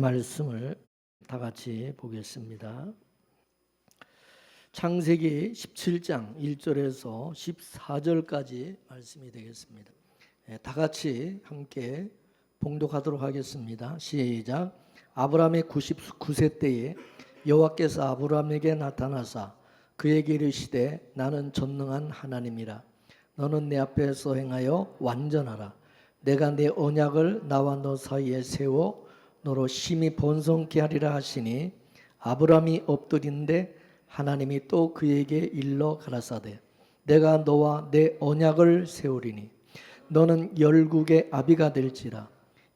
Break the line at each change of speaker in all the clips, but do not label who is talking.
말씀을 다 같이 보겠습니다. 창세기 17장 1절에서 14절까지 말씀이 되겠습니다. 다 같이 함께 봉독하도록 하겠습니다. 시작. 아브라함의 99세 때에 여호와께서 아브라함에게 나타나사 그에게 이르시되 나는 전능한 하나님이라. 너는 내 앞에서 행하여 완전하라. 내가 내 언약을 나와 너 사이에 세워 너로 심히 번성케 하리라 하시니 아브라함이 엎드린데 하나님이 또 그에게 일러 가라사대 내가 너와 내 언약을 세우리니 너는 열국의 아비가 될지라.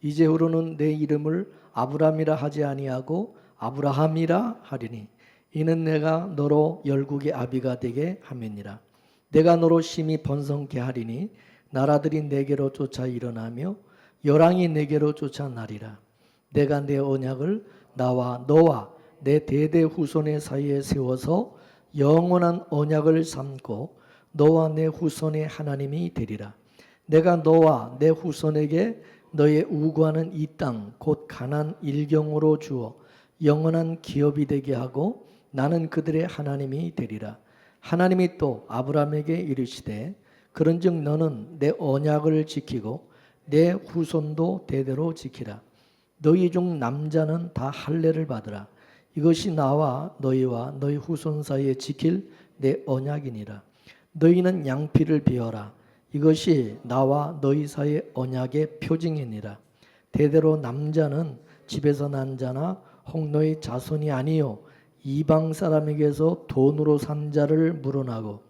이제후로는 내 이름을 아브라함이라 하지 아니하고 아브라함이라 하리니 이는 내가 너로 열국의 아비가 되게 함이니라. 내가 너로 심히 번성케 하리니 나라들이 내게로 쫓아 일어나며 열왕이 내게로 쫓아 나리라. 내가 내 언약을 나와 너와 내 대대 후손의 사이에 세워서 영원한 언약을 삼고 너와 내 후손의 하나님이 되리라. 내가 너와 내 후손에게 너의 우구하는 이 땅 곧 가나안 일경으로 주어 영원한 기업이 되게 하고 나는 그들의 하나님이 되리라. 하나님이 또 아브라함에게 이르시되 그런즉 너는 내 언약을 지키고 내 후손도 대대로 지키라. 너희 중 남자는 다 할례를 받으라. 이것이 나와 너희와 너희 후손 사이에 지킬 내 언약이니라. 너희는 양피를 베어라. 이것이 나와 너희 사이의 언약의 표징이니라. 대대로 남자는 집에서 난 자나 홍노의 자손이 아니요 이방 사람에게서 돈으로 산 자를 물어나고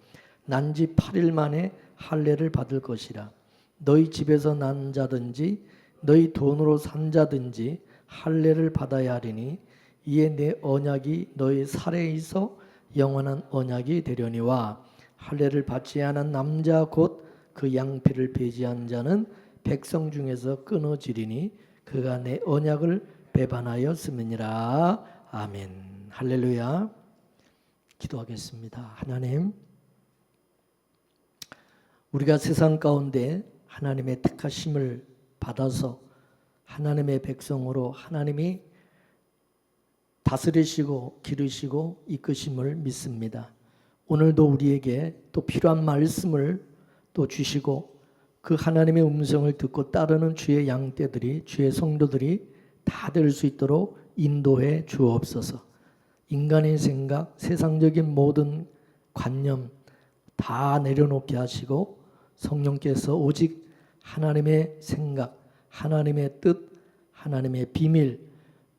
난 지 8일 만에 할례를 받을 것이라. 너희 집에서 난 자든지 너희 돈으로 산 자든지 할례를 받아야 하리니 이에 내 언약이 너희 살에 있어 영원한 언약이 되려니와 할례를 받지 않은 남자 곧 그 양피를 배제한 자는 백성 중에서 끊어지리니 그가 내 언약을 배반하였음이니라. 아멘. 할렐루야. 기도하겠습니다. 하나님, 우리가 세상 가운데 하나님의 택하심을 받아서 하나님의 백성으로 하나님이 다스리시고 기르시고 이끄심을 믿습니다. 오늘도 우리에게 또 필요한 말씀을 또 주시고 그 하나님의 음성을 듣고 따르는 주의 양떼들이 주의 성도들이 다 될 수 있도록 인도해 주옵소서. 인간의 생각, 세상적인 모든 관념 다 내려놓게 하시고 성령께서 오직 하나님의 생각, 하나님의 뜻, 하나님의 비밀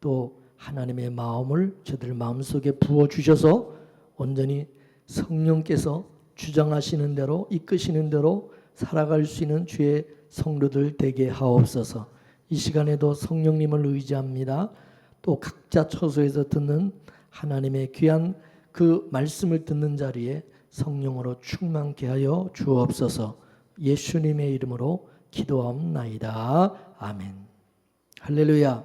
또 하나님의 마음을 저들 마음속에 부어주셔서 온전히 성령께서 주장하시는 대로 이끄시는 대로 살아갈 수 있는 주의 성도들 되게 하옵소서. 이 시간에도 성령님을 의지합니다. 또 각자 처소에서 듣는 하나님의 귀한 그 말씀을 듣는 자리에 성령으로 충만케 하여 주옵소서. 예수님의 이름으로 기도하옵나이다. 아멘. 할렐루야.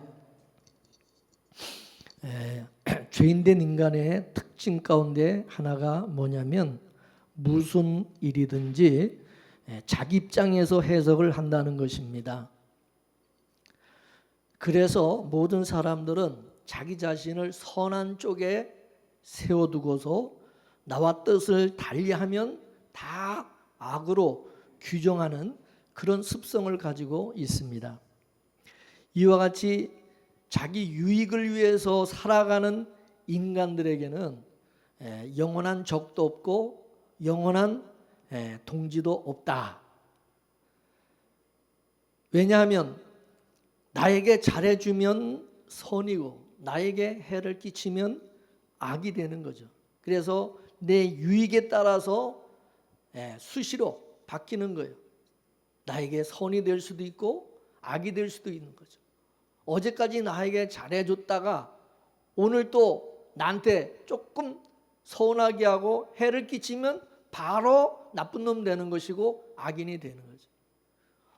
죄인된 인간의 특징 가운데 하나가 뭐냐면 무슨 일이든지 자기 입장에서 해석을 한다는 것입니다. 그래서 모든 사람들은 자기 자신을 선한 쪽에 세워두고서 나와 뜻을 달리하면 다 악으로 규정하는 그런 습성을 가지고 있습니다. 이와 같이 자기 유익을 위해서 살아가는 인간들에게는 영원한 적도 없고 영원한 동지도 없다. 왜냐하면 나에게 잘해주면 선이고 나에게 해를 끼치면 악이 되는 거죠. 그래서 내 유익에 따라서 수시로 바뀌는 거예요. 나에게 선이 될 수도 있고 악이 될 수도 있는 거죠. 어제까지 나에게 잘해줬다가 오늘 또 나한테 조금 서운하게 하고 해를 끼치면 바로 나쁜 놈 되는 것이고 악인이 되는 거죠.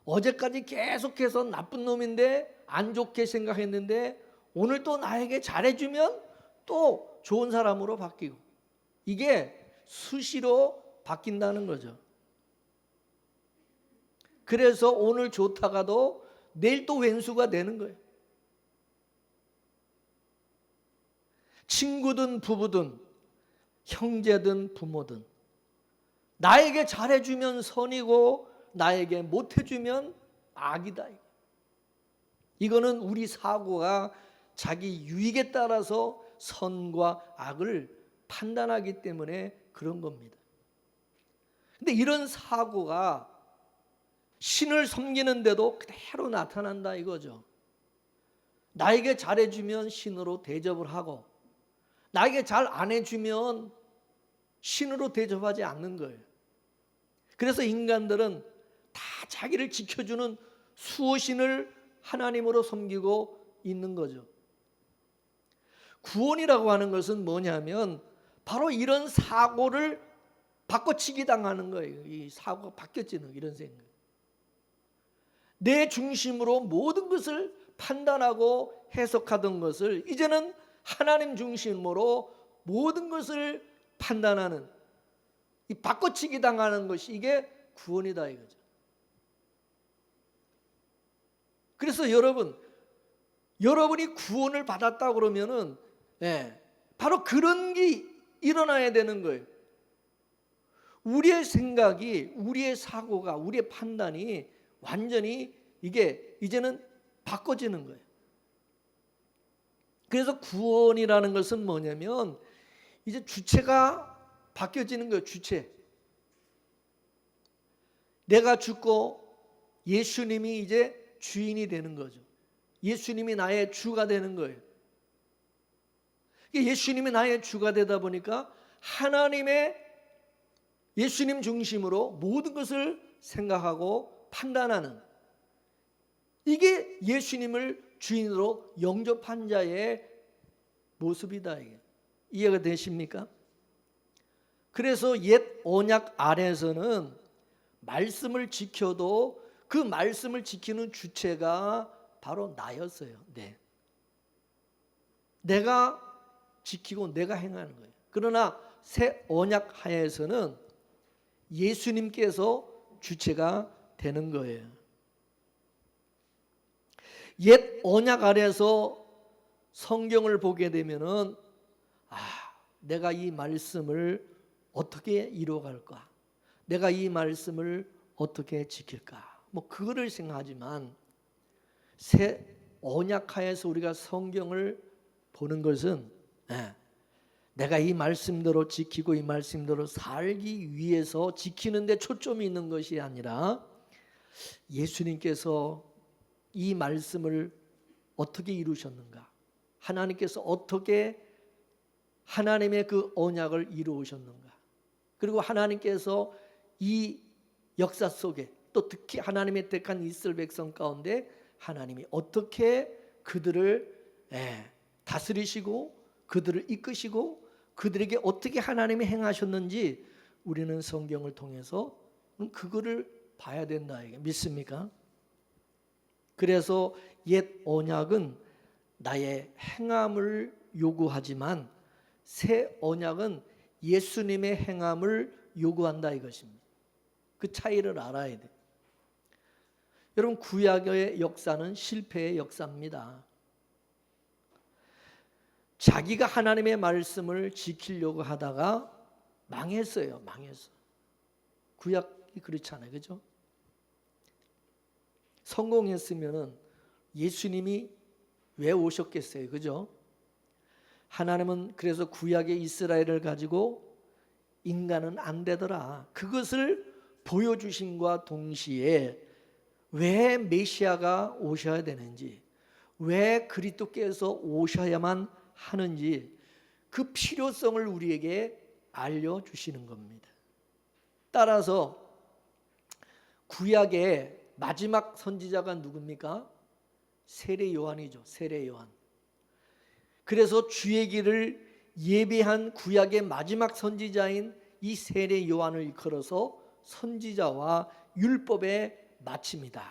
어제까지 계속해서 나쁜 놈인데 안 좋게 생각했는데 오늘 또 나에게 잘해주면 또 좋은 사람으로 바뀌고 이게 수시로 바뀐다는 거죠. 그래서 오늘 좋다가도 내일 또 왼수가 되는 거예요. 친구든 부부든 형제든 부모든 나에게 잘해주면 선이고 나에게 못해주면 악이다. 이거는 우리 사고가 자기 유익에 따라서 선과 악을 판단하기 때문에 그런 겁니다. 근데 이런 사고가 신을 섬기는데도 그대로 나타난다 이거죠. 나에게 잘해주면 신으로 대접을 하고 나에게 잘 안 해주면 신으로 대접하지 않는 거예요. 그래서 인간들은 다 자기를 지켜주는 수호신을 하나님으로 섬기고 있는 거죠. 구원이라고 하는 것은 뭐냐면 바로 이런 사고를 바꿔치기 당하는 거예요. 이 사고가 바뀌어지는 이런 생각. 내 중심으로 모든 것을 판단하고 해석하던 것을 이제는 하나님 중심으로 모든 것을 판단하는 이 바꿔치기 당하는 것이 이게 구원이다 이거죠. 그래서 여러분이 구원을 받았다 그러면은 바로 그런 게 일어나야 되는 거예요. 우리의 생각이, 우리의 사고가, 우리의 판단이 완전히 이게 이제는 바꿔지는 거예요. 그래서 구원이라는 것은 뭐냐면 이제 주체가 바뀌어지는 거예요. 주체. 내가 죽고 예수님이 이제 주인이 되는 거죠. 예수님이 나의 주가 되는 거예요. 예수님이 나의 주가 되다 보니까 하나님의 예수님 중심으로 모든 것을 생각하고 판단하는 이게 예수님을 주인으로 영접한 자의 모습이다. 이게. 이해가 되십니까? 그래서 옛 언약 아래에서는 말씀을 지켜도 그 말씀을 지키는 주체가 바로 나였어요. 내가 지키고 내가 행하는 거예요. 그러나 새 언약 하에서는 예수님께서 주체가 되는 거예요. 옛 언약 아래에서 성경을 보게 되면은 내가 이 말씀을 어떻게 이루어갈까? 내가 이 말씀을 어떻게 지킬까? 그거를 생각하지만 새 언약하에서 우리가 성경을 보는 것은 내가 이 말씀대로 지키고 이 말씀대로 살기 위해서 지키는 데 초점이 있는 것이 아니라 예수님께서 이 말씀을 어떻게 이루셨는가? 하나님께서 어떻게 하나님의 그 언약을 이루셨는가? 그리고 하나님께서 이 역사 속에 또 특히 하나님의 택한 이스라엘 백성 가운데 하나님이 어떻게 그들을 다스리시고 그들을 이끄시고 그들에게 어떻게 하나님이 행하셨는지 우리는 성경을 통해서 그거를 봐야 된다. 믿습니까? 그래서 옛 언약은 나의 행함을 요구하지만 새 언약은 예수님의 행함을 요구한다 이것입니다. 그 차이를 알아야 돼. 여러분 구약의 역사는 실패의 역사입니다. 자기가 하나님의 말씀을 지키려고 하다가 망했어요. 구약이 그렇잖아요. 그죠? 성공했으면은 예수님이 왜 오셨겠어요? 그죠? 하나님은 그래서 구약의 이스라엘을 가지고 인간은 안 되더라. 그것을 보여주심과 동시에 왜 메시아가 오셔야 되는지, 왜 그리스도께서 오셔야만 하는지 그 필요성을 우리에게 알려주시는 겁니다. 따라서 구약의 마지막 선지자가 누굽니까? 세례 요한이죠. 세례 요한. 그래서 주의 길을 예비한 구약의 마지막 선지자인 이 세례 요한을 일컬어서 선지자와 율법의 마침이다.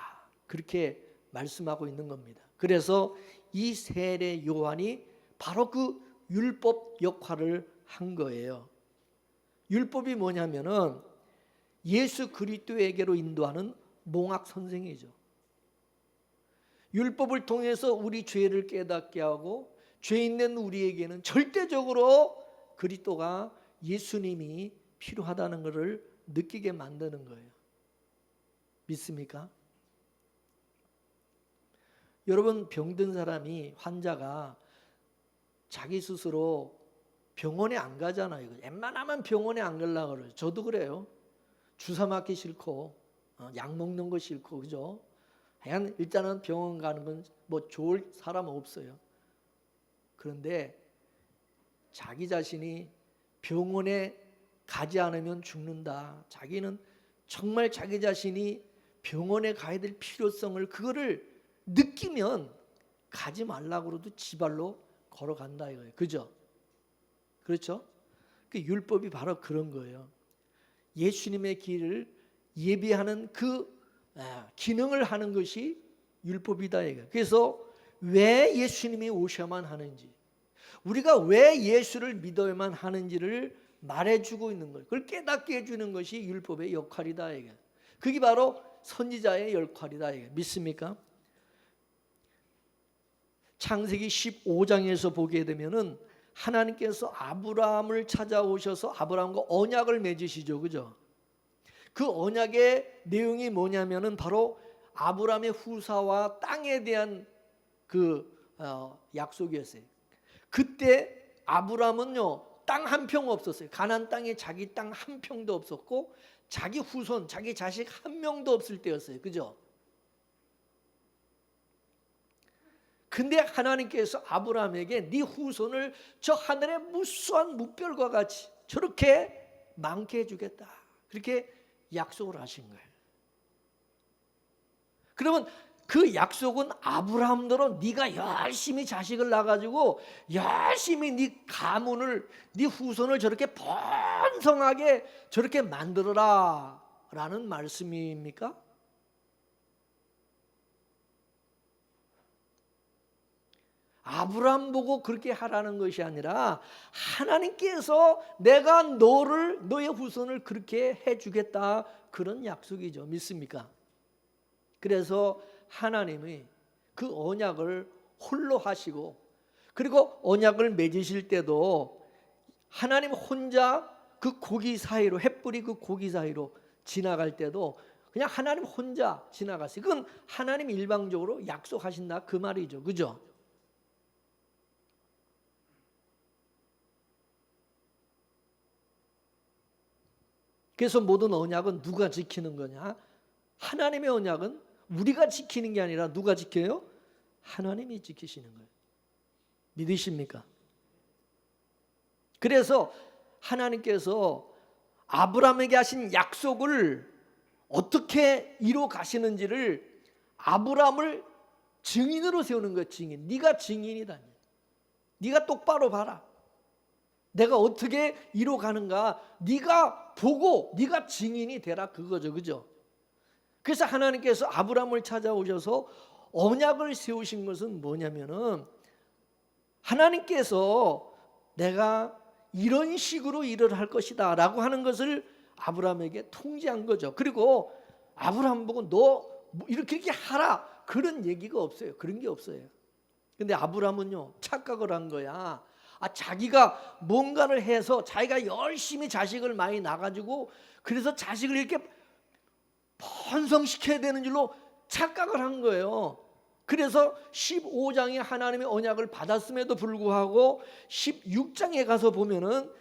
그렇게 말씀하고 있는 겁니다. 그래서 이 세례 요한이 바로 그 율법 역할을 한 거예요. 율법이 뭐냐면은 예수 그리스도에게로 인도하는 몽학 선생이죠. 율법을 통해서 우리 죄를 깨닫게 하고 죄인된 우리에게는 절대적으로 그리스도가 예수님이 필요하다는 것을 느끼게 만드는 거예요. 믿습니까? 여러분, 병든 사람이, 환자가 자기 스스로 병원에 안 가잖아요. 웬만하면 병원에 안 가려고 그래요. 저도 그래요. 주사 맞기 싫고 약 먹는 거 싫고, 그죠? 일단은 병원 가는 건 뭐 좋을 사람 없어요. 그런데 자기 자신이 병원에 가지 않으면 죽는다, 자기는 정말 자기 자신이 병원에 가야 될 필요성을, 그거를 느끼면 가지 말라고 그래도 지발로 걸어간다 이거예요. 그죠? 그렇죠? 그 율법이 바로 그런 거예요. 예수님의 길을 예비하는 그 기능을 하는 것이 율법이다 이거예요. 그래서 왜 예수님이 오셔야만 하는지, 우리가 왜 예수를 믿어야만 하는지를 말해주고 있는 거예요. 그걸 깨닫게 해주는 것이 율법의 역할이다 이게. 그게 바로 선지자의 역할이다 이게. 믿습니까? 창세기 15장에서 보게 되면은 하나님께서 아브라함을 찾아오셔서 아브라함과 언약을 맺으시죠, 그죠? 그 언약의 내용이 뭐냐면은 바로 아브라함의 후사와 땅에 대한 그 약속이었어요. 그때 아브라함은요, 땅 한 평 없었어요. 가나안 땅에 자기 땅 한 평도 없었고 자기 후손, 자기 자식 한 명도 없을 때였어요. 그죠? 근데 하나님께서 아브라함에게 네 후손을 저 하늘의 무수한 무별과 같이 저렇게 많게 해주겠다, 그렇게 약속을 하신 거예요. 그러면 그 약속은 아브라함대로 네가 열심히 자식을 낳아가지고 열심히 네 가문을, 네 후손을 저렇게 번성하게 저렇게 만들어라 라는 말씀입니까? 아브라함 보고 그렇게 하라는 것이 아니라 하나님께서 내가 너의 후손을 그렇게 해주겠다, 그런 약속이죠. 믿습니까? 그래서 하나님이 그 언약을 홀로 하시고, 그리고 언약을 맺으실 때도 하나님 혼자 그 고기 사이로, 횃불이 그 고기 사이로 지나갈 때도 그냥 하나님 혼자 지나갔어요. 그건 하나님 일방적으로 약속하신다 그 말이죠. 그죠? 그래서 모든 언약은 누가 지키는 거냐? 하나님의 언약은 우리가 지키는 게 아니라 누가 지켜요? 하나님이 지키시는 거예요. 믿으십니까? 그래서 하나님께서 아브라함에게 하신 약속을 어떻게 이뤄 가시는지를 아브라함을 증인으로 세우는 거예요. 증인. 네가 증인이다. 네가 똑바로 봐라. 내가 어떻게 이뤄 가는가 네가 보고 네가 증인이 되라, 그거죠. 그죠? 그래서 하나님께서 아브라함을 찾아오셔서 언약을 세우신 것은 뭐냐면은, 하나님께서 내가 이런 식으로 일을 할 것이다 라고 하는 것을 아브라함에게 통지한 거죠. 그리고 아브라함 보고 너 이렇게 하라 그런 얘기가 없어요. 그런 게 없어요. 근데 아브라함은요, 착각을 한 거야. 자기가 뭔가를 해서 자기가 열심히 자식을 많이 낳아가지고 그래서 자식을 이렇게 번성시켜야 되는 줄로 착각을 한 거예요. 그래서 15장에 하나님의 언약을 받았음에도 불구하고 16장에 가서 보면은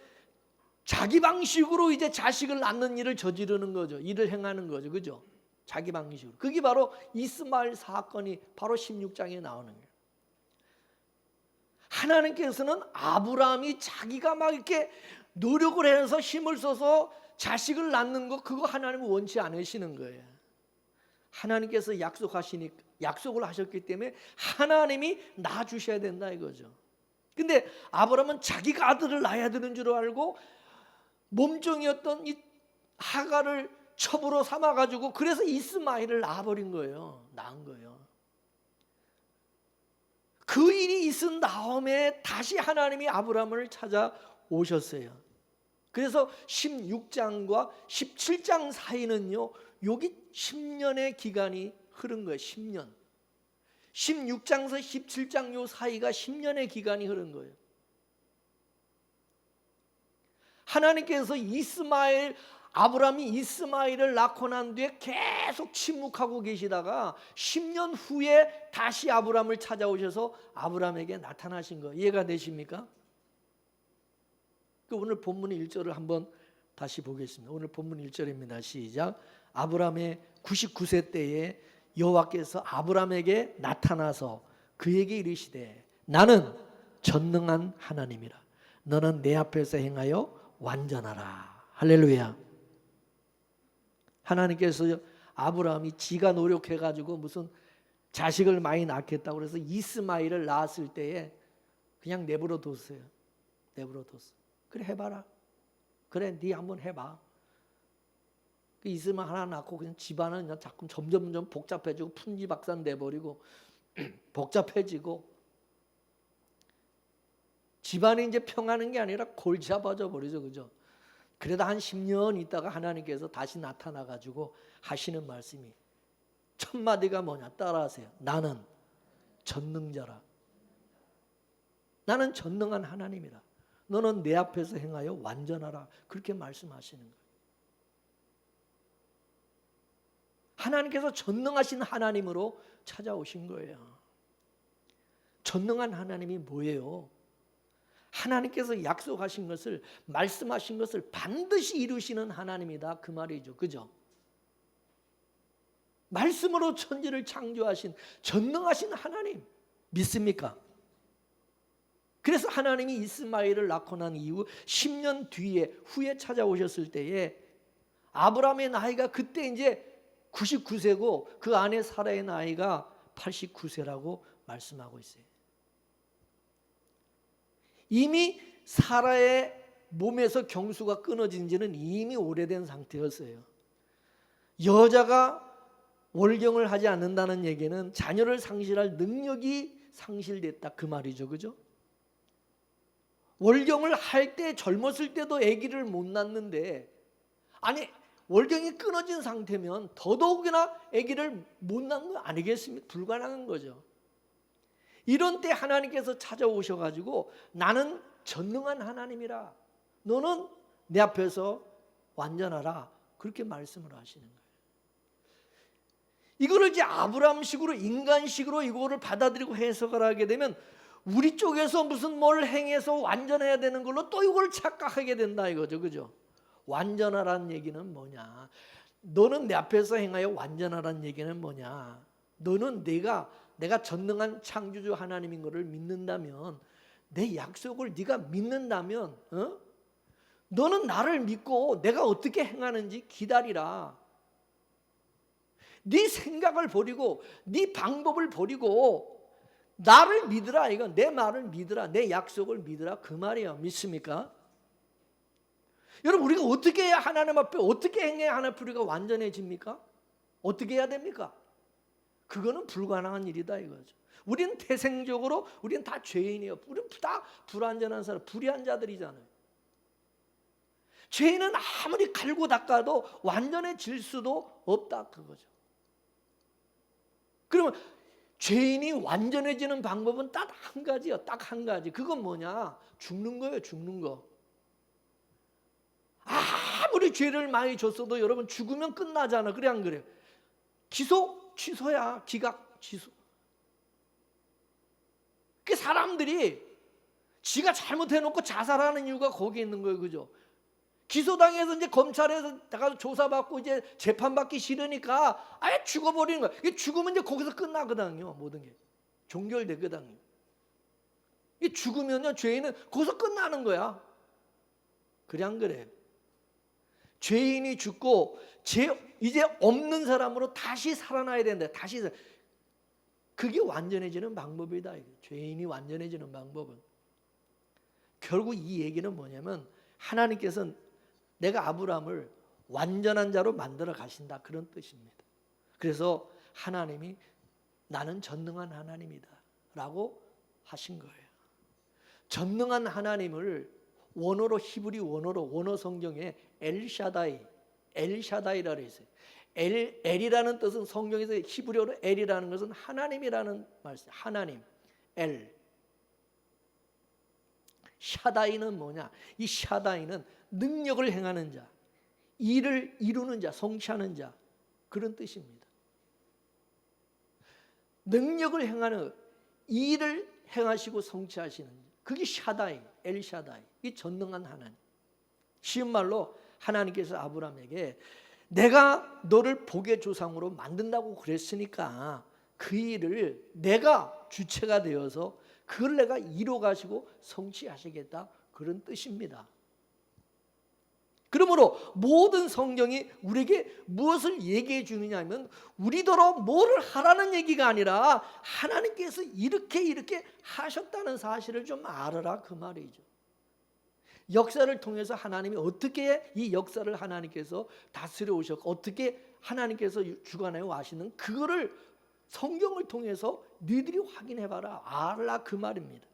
자기 방식으로 이제 자식을 낳는 일을 저지르는 거죠. 일을 행하는 거죠. 그죠? 자기 방식으로. 그게 바로 이스마엘 사건이 바로 16장에 나오는 거예요. 하나님께서는 아브라함이 자기가 막 이렇게 노력을 해서 힘을 써서 자식을 낳는 거, 그거 하나님은 원치 않으시는 거예요. 하나님께서 약속을 하셨기 때문에 하나님이 낳아주셔야 된다 이거죠. 근데 아브라함은 자기가 아들을 낳아야 되는 줄 알고 몸종이었던 이 하갈을 첩으로 삼아가지고 그래서 이스마엘을 낳아버린 거예요. 낳은 거예요. 그 일이 있은 다음에 다시 하나님이 아브라함을 찾아오셨어요. 그래서 16장과 17장 사이는요, 여기 10년의 기간이 흐른 거예요. 10년. 16장에서 17장 요 사이가 10년의 기간이 흐른 거예요. 하나님께서 아브라함이 이스마엘을 낳고 난 뒤에 계속 침묵하고 계시다가 10년 후에 다시 아브라함을 찾아오셔서 아브라함에게 나타나신 거 이해가 되십니까? 오늘 본문 1절을 한번 다시 보겠습니다. 오늘 본문 1절입니다. 시작. 아브라함의 99세 때에 여호와께서 아브라함에게 나타나서 그에게 이르시되 나는 전능한 하나님이라. 너는 내 앞에서 행하여 완전하라. 할렐루야. 하나님께서 아브라함이 지가 노력해가지고 무슨 자식을 많이 낳겠다고 그래서 이스마엘을 낳았을 때에 그냥 내버려 뒀어요. 내버려 뒀어. 그래 해봐라. 그래 네 한번 해봐. 이스마엘 하나 낳고 그냥 집안은 그냥 자꾸 점점 복잡해지고 풍지박산 돼버리고 복잡해지고 집안이 이제 평하는 게 아니라 골치 아파져 버리죠. 그죠? 그래도 한 10년 있다가 하나님께서 다시 나타나가지고 하시는 말씀이 첫 마디가 뭐냐? 따라하세요. 나는 전능자라. 나는 전능한 하나님이라. 너는 내 앞에서 행하여 완전하라. 그렇게 말씀하시는 거예요. 하나님께서 전능하신 하나님으로 찾아오신 거예요. 전능한 하나님이 뭐예요? 하나님께서 약속하신 것을, 말씀하신 것을 반드시 이루시는 하나님이다 그 말이죠. 그죠? 말씀으로 천지를 창조하신 전능하신 하나님 믿습니까? 그래서 하나님이 이스마엘을 낳고 난 이후 10년 후에 찾아오셨을 때에 아브라함의 나이가 그때 이제 99세고 그 아내 사라의 나이가 89세라고 말씀하고 있어요. 이미 사라의 몸에서 경수가 끊어진 지는 이미 오래된 상태였어요. 여자가 월경을 하지 않는다는 얘기는 자녀를 상실할 능력이 상실됐다 그 말이죠. 그죠? 월경을 할 때 젊었을 때도 아기를 못 낳는데 아니 월경이 끊어진 상태면 더더욱이나 아기를 못 낳는 거 아니겠습니까? 불가능한 거죠. 이런 때 하나님께서 찾아오셔가지고 나는 전능한 하나님이라. 너는 내 앞에서 완전하라. 그렇게 말씀을 하시는 거예요. 이거를 이제 아브라함식으로 인간식으로 이거를 받아들이고 해석을 하게 되면 우리 쪽에서 무슨 뭘 행해서 완전해야 되는 걸로 또 이걸 착각하게 된다 이거죠. 그죠? 완전하라는 얘기는 뭐냐? 너는 내 앞에서 행하여 완전하라는 얘기는 뭐냐? 너는 내가 전능한 창조주 하나님인 것을 믿는다면 내 약속을 네가 믿는다면 너는 나를 믿고 내가 어떻게 행하는지 기다리라. 네 생각을 버리고 네 방법을 버리고 나를 믿으라. 이건 내 말을 믿으라. 내 약속을 믿으라. 그 말이에요. 믿습니까? 여러분 우리가 어떻게 해야 하나님 앞에 어떻게 행해야 하나님 앞에 우리가 완전해집니까? 어떻게 해야 됩니까? 그거는 불가능한 일이다 이거죠. 우리는 태생적으로 우리는 다 죄인이에요. 우리는 다 불완전한 사람, 불의한 자들이잖아요. 죄인은 아무리 갈고 닦아도 완전해질 수도 없다 그거죠. 그러면 죄인이 완전해지는 방법은 딱 한 가지요. 딱 한 가지. 그건 뭐냐? 죽는 거예요. 죽는 거. 아무리 죄를 많이 줬어도 여러분 죽으면 끝나잖아. 그래 안 그래요? 취소야. 기각 취소. 그 사람들이 지가 잘못해놓고 자살하는 이유가 거기에 있는 거예요. 그죠? 기소당해서 이제 검찰에서 나가서 조사받고 이제 재판받기 싫으니까 아예 죽어버리는 거야. 이게 죽으면 이제 거기서 끝나거든요. 모든 게 종결되거든요. 이 죽으면요 죄인은 거기서 끝나는 거야. 그래 안 그래? 죄인이 죽고 이제 없는 사람으로 다시 살아나야 된다. 그게 완전해지는 방법이다. 죄인이 완전해지는 방법은 결국 이 얘기는 뭐냐면 하나님께서 내가 아브라함을 완전한 자로 만들어 가신다 그런 뜻입니다. 그래서 하나님이 나는 전능한 하나님이다 라고 하신 거예요. 전능한 하나님을 원어로 히브리 원어 성경에 엘샤다이라고 했어요. 엘이라는 뜻은 성경에서 히브리어로 엘이라는 것은 하나님이라는 말씀. 하나님, 엘. 샤다이는 뭐냐? 이 샤다이는 능력을 행하는 자, 일을 이루는 자, 성취하는 자, 그런 뜻입니다. 능력을 행하는, 일을 행하시고 성취하시는 자, 그게 샤다이, 엘 샤다이, 이 전능한 하나님. 쉬운 말로 하나님께서 아브라함에게 내가 너를 복의 조상으로 만든다고 그랬으니까 그 일을 내가 주체가 되어서 그걸 내가 이뤄 가시고 성취하시겠다, 그런 뜻입니다. 그러므로 모든 성경이 우리에게 무엇을 얘기해 주느냐 하면 우리더러 뭐를 하라는 얘기가 아니라 하나님께서 이렇게 하셨다는 사실을 좀 알아라, 그 말이죠. 역사를 통해서 하나님이 어떻게 이 역사를 하나님께서 다스려 오셨고 어떻게 하나님께서 주관해 와시는, 그거를 성경을 통해서 너희들이 확인해봐라, 알라, 그 말입니다.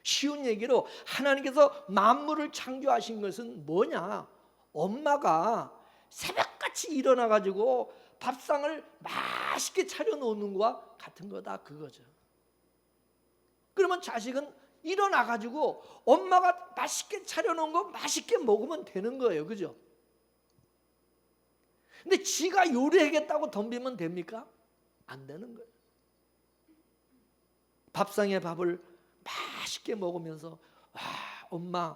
쉬운 얘기로 하나님께서 만물을 창조하신 것은 뭐냐? 엄마가 새벽같이 일어나가지고 밥상을 맛있게 차려놓는 것과 같은 거다, 그거죠. 그러면 자식은 일어나가지고 엄마가 맛있게 차려놓은 거 맛있게 먹으면 되는 거예요, 그죠? 근데 지가 요리하겠다고 덤비면 됩니까? 안 되는 거예요. 밥상에 밥을 맛있게 먹으면서 와, 엄마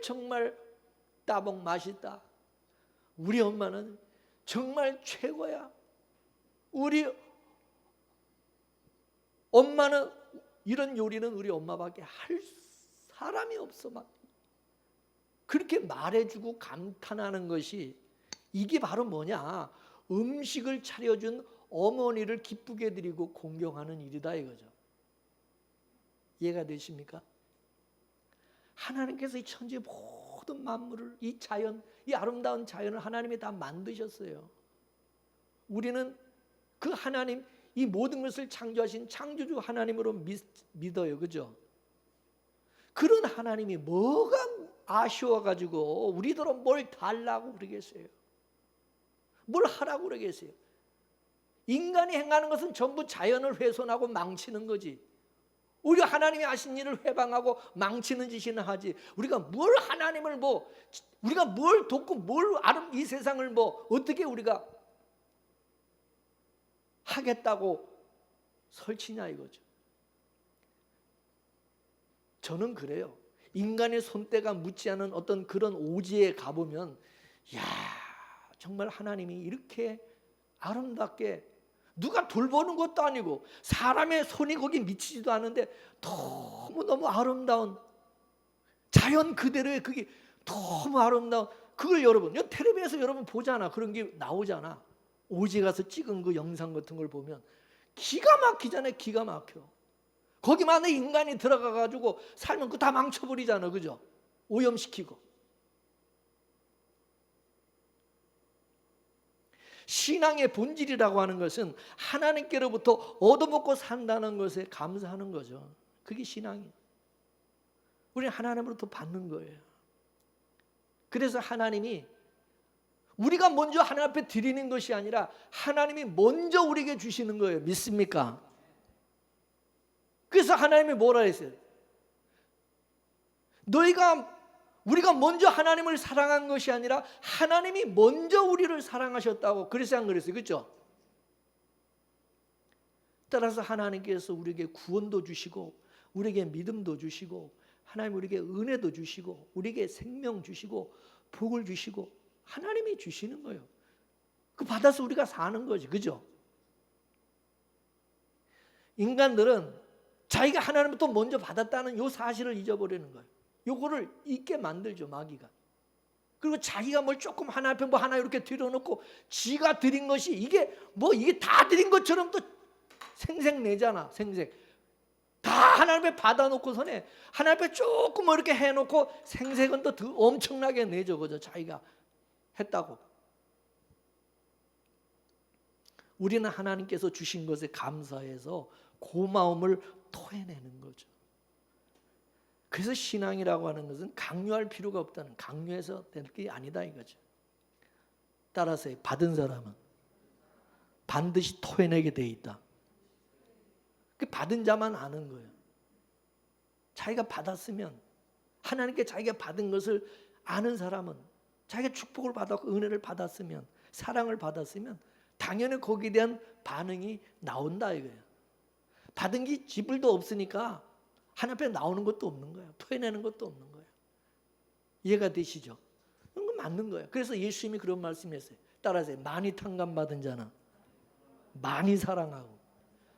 정말 따봉 맛있다. 우리 엄마는 정말 최고야. 우리 엄마는 이런 요리는 우리 엄마밖에 할 사람이 없어. 막 그렇게 말해주고 감탄하는 것이, 이게 바로 뭐냐? 음식을 차려준 어머니를 기쁘게 드리고 공경하는 일이다, 이거죠. 이해가 되십니까? 하나님께서 이 천지 모든 만물을, 이 자연, 이 아름다운 자연을 하나님이 다 만드셨어요. 우리는 그 하나님, 이 모든 것을 창조하신 창조주 하나님으로 믿어요, 그죠? 그런 하나님이 뭐가 아쉬워가지고 우리더러 뭘 달라고 그러겠어요? 뭘 하라고 그러겠어요? 인간이 행하는 것은 전부 자연을 훼손하고 망치는 거지. 우리가 하나님이 하신 일을 회방하고 망치는 짓이나 하지. 우리가 뭘 하나님을 우리가 뭘 돕고 이 세상을 어떻게 우리가 하겠다고 설치냐, 이거죠. 저는 그래요. 인간의 손때가 묻지 않은 어떤 그런 오지에 가보면, 야, 정말 하나님이 이렇게 아름답게, 누가 돌보는 것도 아니고 사람의 손이 거기 미치지도 않은데 너무너무 아름다운 자연 그대로의, 그게 너무 아름다운, 그걸 여러분 텔레비에서 여러분 보잖아. 그런 게 나오잖아. 오지에 가서 찍은 그 영상 같은 걸 보면 기가 막히잖아요. 기가 막혀. 거기만 인간이 들어가가지고 살면 그거 다 망쳐버리잖아, 그죠? 오염시키고. 신앙의 본질이라고 하는 것은 하나님께로부터 얻어먹고 산다는 것에 감사하는 거죠. 그게 신앙이에요. 우리는 하나님으로부터 받는 거예요. 그래서 하나님이 우리가 먼저 하나님 앞에 드리는 것이 아니라 하나님이 먼저 우리에게 주시는 거예요. 믿습니까? 그래서 하나님이 뭐라 했어요? 우리가 먼저 하나님을 사랑한 것이 아니라 하나님이 먼저 우리를 사랑하셨다고, 그래서 안 그랬어요, 그렇죠? 따라서 하나님께서 우리에게 구원도 주시고 우리에게 믿음도 주시고 하나님 우리에게 은혜도 주시고 우리에게 생명 주시고 복을 주시고 하나님이 주시는 거예요. 그 받아서 우리가 사는 거지, 그죠? 인간들은 자기가 하나님부터 먼저 받았다는 이 사실을 잊어버리는 거예요. 요거를 잊게 만들죠, 마귀가. 그리고 자기가 뭘 조금 하나 앞에 하나 이렇게 들여놓고 지가 드린 것이 이게 다 드린 것처럼 또 생색 내잖아. 생색. 다 하나님 앞에 받아놓고서는 하나님 앞에 조금 이렇게 해놓고 생색은 또 더 엄청나게 내죠, 그죠? 자기가 했다고. 우리는 하나님께서 주신 것에 감사해서 고마움을 토해내는 거죠. 그래서 신앙이라고 하는 것은 강요할 필요가 없다는, 강요해서 될 게 아니다, 이거죠. 따라서 받은 사람은 반드시 토해내게 돼 있다. 그 받은 자만 아는 거예요. 자기가 받았으면, 하나님께 자기가 받은 것을 아는 사람은, 자기가 축복을 받았고 은혜를 받았으면, 사랑을 받았으면 당연히 거기에 대한 반응이 나온다 이거예요. 받은 게 지불도 없으니까 하나님 앞에 나오는 것도 없는 거예요. 토해내는 것도 없는 거예요. 이해가 되시죠? 그런 거 맞는 거예요. 그래서 예수님이 그런 말씀했어요. 따라서 많이 탕감받은 자는 많이 사랑하고,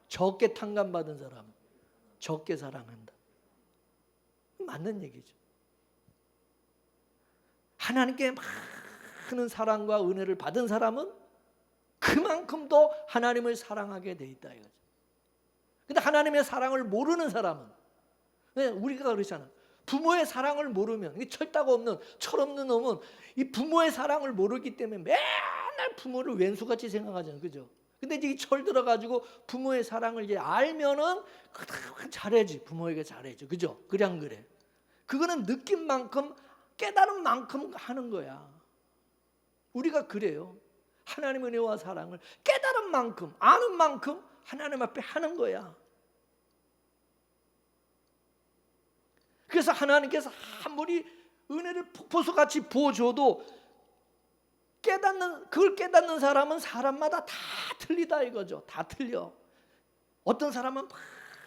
적게 탕감받은 사람은 적게 사랑한다. 맞는 얘기죠. 하나님께 많은 사랑과 은혜를 받은 사람은 그만큼 더 하나님을 사랑하게 돼 있다 이거죠. 근데 하나님의 사랑을 모르는 사람은, 우리가 그러잖아. 부모의 사랑을 모르면, 철다가 없는, 철없는 놈은 이 부모의 사랑을 모르기 때문에 맨날 부모를 왼수같이 생각하잖아요. 그죠? 근데 이제 철 들어가지고 부모의 사랑을 이제 알면은 잘해지. 부모에게 잘해줘. 그죠? 그래 안 그래? 그거는 느낀 만큼, 깨달은 만큼 하는 거야. 우리가 그래요. 하나님의 은혜와 사랑을 깨달은 만큼, 아는 만큼 하나님 앞에 하는 거야. 그래서 하나님께서 아무리 은혜를 폭포수같이 부어줘도 그걸 깨닫는 사람은 사람마다 다 틀리다 이거죠. 다 틀려. 어떤 사람은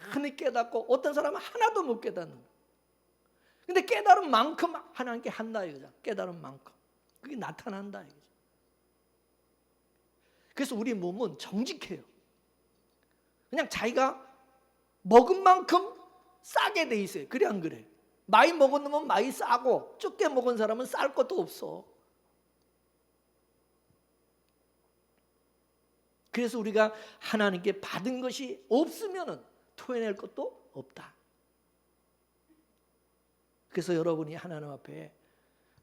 많이 깨닫고 어떤 사람은 하나도 못 깨닫는 거야. 근데 깨달은 만큼 하나님께 한다 이거죠. 깨달은 만큼. 그게 나타난다 이거죠. 그래서 우리 몸은 정직해요. 그냥 자기가 먹은 만큼 싸게 돼 있어요. 그래 안 그래? 많이 먹은 놈은 많이 싸고 적게 먹은 사람은 쌀 것도 없어. 그래서 우리가 하나님께 받은 것이 없으면 토해낼 것도 없다. 그래서 여러분이 하나님 앞에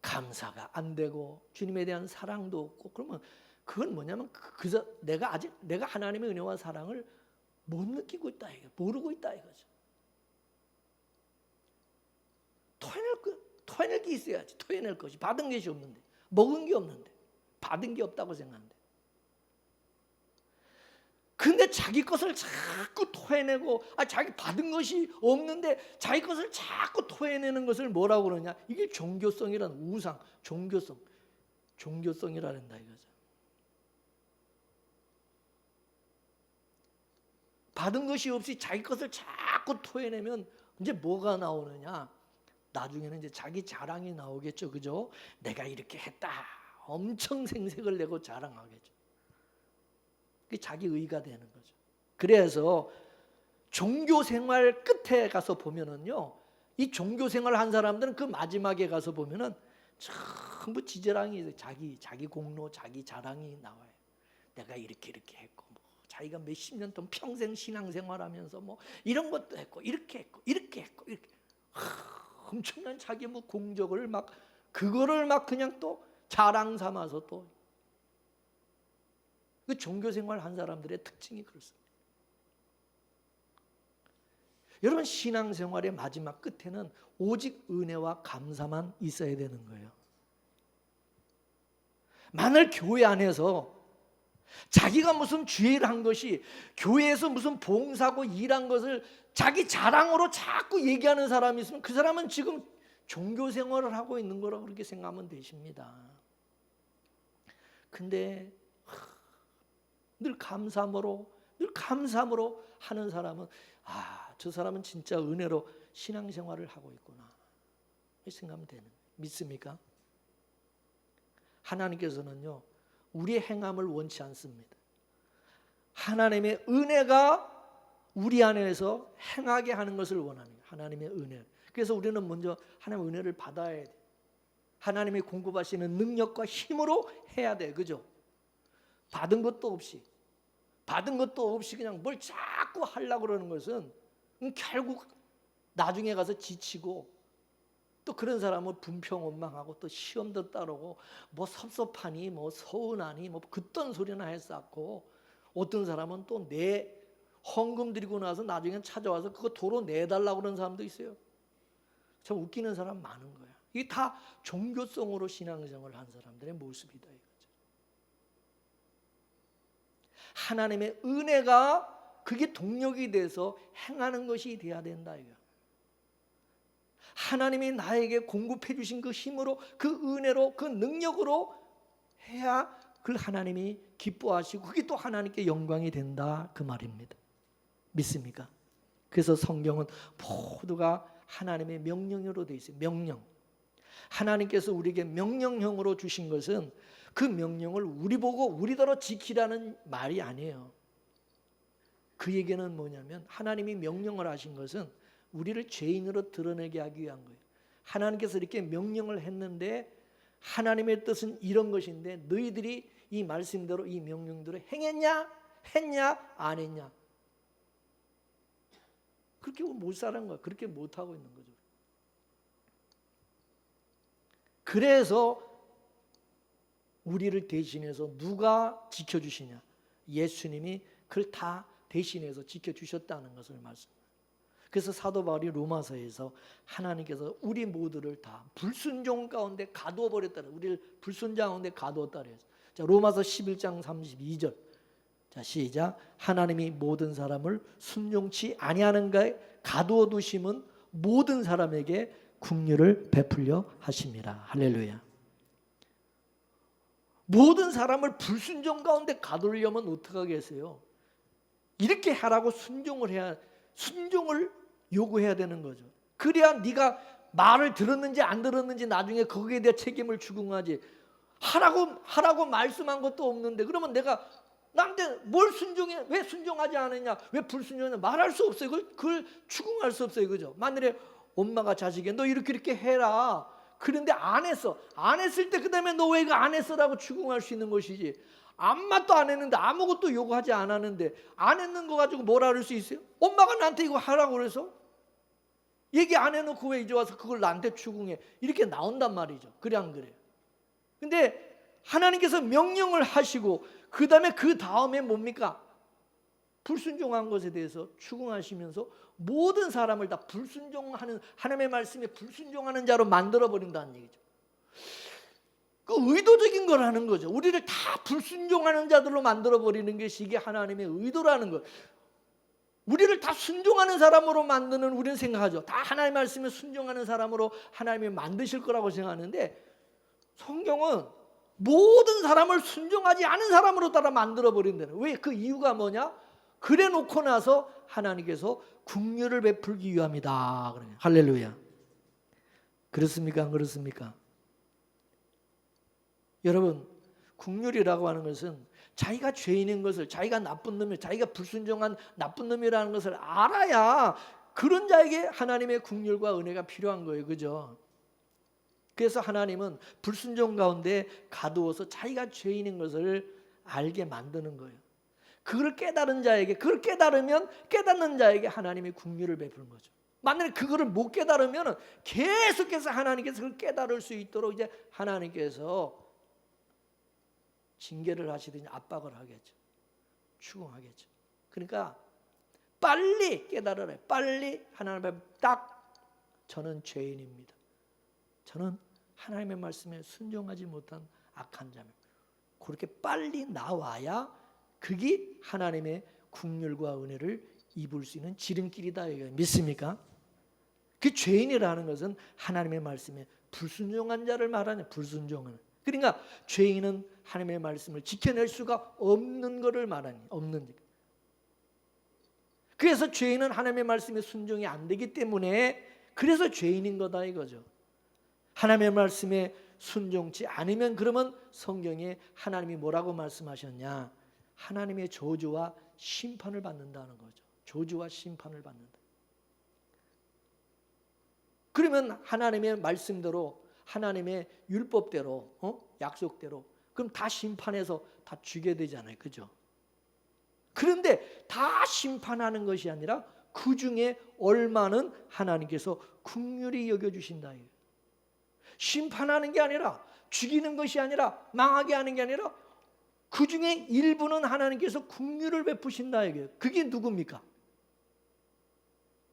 감사가 안 되고 주님에 대한 사랑도 없고 그러면 그건 뭐냐면 그저 내가 하나님의 은혜와 사랑을 못 느끼고 있다 이거, 모르고 있다 이거죠. 토해낼 게 있어야지. 토해낼 것이 받은 것이 없는데, 먹은 게 없는데, 받은 게 없다고 생각하는데. 근데 자기 것을 자꾸 토해내고, 자기 받은 것이 없는데 자기 것을 자꾸 토해내는 것을 뭐라고 그러냐? 이게 종교성이라는, 우상, 종교성이라는다 이거죠. 받은 것이 없이 자기 것을 자꾸 토해내면 이제 뭐가 나오느냐? 나중에는 이제 자기 자랑이 나오겠죠, 그죠? 내가 이렇게 했다, 엄청 생색을 내고 자랑하겠죠. 그게 자기 의가 되는 거죠. 그래서 종교 생활 끝에 가서 보면은요, 이 종교 생활 한 사람들은 그 마지막에 가서 보면은 전부 지자랑이, 자기 공로, 자기 자랑이 나와요. 내가 이렇게 했고, 뭐 자기가 몇십 년 동안 평생 신앙생활하면서 뭐 이런 것도 했고, 이렇게 했고, 이렇게. 엄청난 자기 뭐 공적을 막 그거를 막 그냥 또 자랑 삼아서 또 그 종교 생활 한 사람들의 특징이 그렇습니다. 여러분, 신앙생활의 마지막 끝에는 오직 은혜와 감사만 있어야 되는 거예요. 만일 교회 안에서 자기가 무슨 죄를 한 것이, 교회에서 무슨 봉사고 일한 것을 자기 자랑으로 자꾸 얘기하는 사람이 있으면 그 사람은 지금 종교 생활을 하고 있는 거라고 그렇게 생각하면 되십니다. 근데 늘 감사함으로 하는 사람은 저 사람은 진짜 은혜로 신앙생활을 하고 있구나 이렇게 생각하면 되는 거예요. 믿습니까? 하나님께서는요, 우리의 행함을 원치 않습니다. 하나님의 은혜가 우리 안에서 행하게 하는 것을 원합니다. 하나님의 은혜. 그래서 우리는 먼저 하나님의 은혜를 받아야 돼. 하나님이 공급하시는 능력과 힘으로 해야 돼. 그죠? 받은 것도 없이 그냥 뭘 자꾸 하려고 그러는 것은 결국 나중에 가서 지치고, 또 그런 사람은 분평원망하고 또 시험도 따르고 뭐 섭섭하니 뭐 서운하니 뭐 그딴 소리나 했었고, 어떤 사람은 또 내 헌금 드리고 나서 나중에 찾아와서 그거 도로 내달라고 그러는 사람도 있어요. 참 웃기는 사람 많은 거야. 이게 다 종교성으로 신앙생활을 한 사람들의 모습이다 이거죠. 하나님의 은혜가 그게 동력이 돼서 행하는 것이 돼야 된다 이거야. 하나님이 나에게 공급해 주신 그 힘으로, 그 은혜로, 그 능력으로 해야 그걸 하나님이 기뻐하시고 그게 또 하나님께 영광이 된다 그 말입니다. 믿습니까? 그래서 성경은 모두가 하나님의 명령으로 되어 있어요. 명령. 하나님께서 우리에게 명령형으로 주신 것은 그 명령을 우리 보고 우리더러 지키라는 말이 아니에요. 그 얘기는 뭐냐면 하나님이 명령을 하신 것은 우리를 죄인으로 드러내게 하기 위한 거예요. 하나님께서 이렇게 명령을 했는데 하나님의 뜻은 이런 것인데 너희들이 이 말씀대로 이 명령대로 행했냐? 했냐? 안 했냐? 그렇게 못 사는 거야. 그렇게 못하고 있는 거죠. 그래서 우리를 대신해서 누가 지켜주시냐? 예수님이 그걸 다 대신해서 지켜주셨다는 것을 말씀합니다. 그래서 사도 바울이 로마서에서 하나님께서 우리 모두를 다 불순종 가운데 가두어 버렸다는, 우리를 불순종 가운데 가두었다 그래서. 자, 로마서 11장 32절. 자, 시작. 하나님이 모든 사람을 순종치 아니하는가에 가두어 두심은 모든 사람에게 긍휼을 베풀려 하심이라. 할렐루야. 모든 사람을 불순종 가운데 가두려면 어떻게 하겠어요? 이렇게 하라고 순종을 요구해야 되는 거죠. 그래야 네가 말을 들었는지 안 들었는지 나중에 거기에 대해 책임을 추궁하지. 하라고 말씀한 것도 없는데 그러면 내가 나한테 뭘 순종해? 왜 순종하지 않느냐? 왜 불순종하냐? 말할 수 없어요. 그걸 추궁할 수 없어요. 그죠? 만일에 엄마가 자식에 너 이렇게 해라. 그런데 안 했어. 안 했을 때 그 다음에 너 왜 이거 안 했어라고 추궁할 수 있는 것이지. 아무것도 안 했는데 아무것도 요구하지 않았는데 안 했는 거 가지고 뭐라 그럴 수 있어요? 엄마가 나한테 이거 하라고 그래서 얘기 안 해놓고 왜 이제 와서 그걸 나한테 추궁해? 이렇게 나온단 말이죠. 그래 안 그래요? 근데 하나님께서 명령을 하시고 그 다음에 뭡니까? 불순종한 것에 대해서 추궁하시면서 모든 사람을 다 불순종하는, 하나님의 말씀에 불순종하는 자로 만들어버린다는 얘기죠. 그 의도적인 걸 하는 거죠. 우리를 다 불순종하는 자들로 만들어버리는 것이 이게 하나님의 의도라는 것. 우리를 다 순종하는 사람으로 만드는 우리는 생각하죠. 다 하나님의 말씀에 순종하는 사람으로 하나님이 만드실 거라고 생각하는데 성경은 모든 사람을 순종하지 않은 사람으로 따라 만들어버린다는. 왜? 그 이유가 뭐냐? 그래 놓고 나서 하나님께서 긍휼을 베풀기 위함이다. 할렐루야. 그렇습니까? 안 그렇습니까? 여러분, 긍휼이라고 하는 것은 자기가 죄인인 것을, 자기가 나쁜 놈이, 자기가 불순종한 나쁜 놈이라는 것을 알아야 그런 자에게 하나님의 긍휼과 은혜가 필요한 거예요. 그죠? 그래서 하나님은 불순종 가운데 가두어서 자기가 죄인인 것을 알게 만드는 거예요. 그걸 깨달은 자에게, 그걸 깨달으면 깨닫는 자에게 하나님이 긍휼을 베푸는 거죠. 만약에 그거를 못 깨달으면 계속해서 하나님께서 그걸 깨달을 수 있도록 이제 하나님께서 징계를 하시든지 압박을 하겠죠. 추궁하겠죠. 그러니까 빨리 깨달으라. 빨리 하나님 앞에 딱 저는 죄인입니다. 저는 하나님의 말씀에 순종하지 못한 악한 자입니다. 그렇게 빨리 나와야 그게 하나님의 긍휼과 은혜를 입을 수 있는 지름길이다. 믿습니까? 그 죄인이라는 것은 하나님의 말씀에 불순종한 자를 말하는, 불순종하는. 그러니까 죄인은 하나님의 말씀을 지켜낼 수가 없는 것을 말하니, 없는. 그래서 죄인은 하나님의 말씀에 순종이 안 되기 때문에 그래서 죄인인 거다 이거죠. 하나님의 말씀에 순종치 않으면 그러면 성경에 하나님이 뭐라고 말씀하셨냐? 하나님의 저주와 심판을 받는다는 거죠. 저주와 심판을 받는다. 그러면 하나님의 말씀대로, 하나님의 율법대로, 약속대로 그럼 다 심판해서 다 죽게 되잖아요. 그죠? 그런데 다 심판하는 것이 아니라 그 중에 얼마는 하나님께서 긍휼히 여겨주신다. 심판하는 게 아니라, 죽이는 것이 아니라, 망하게 하는 게 아니라 그 중에 일부는 하나님께서 긍휼을 베푸신다. 그게 누굽니까?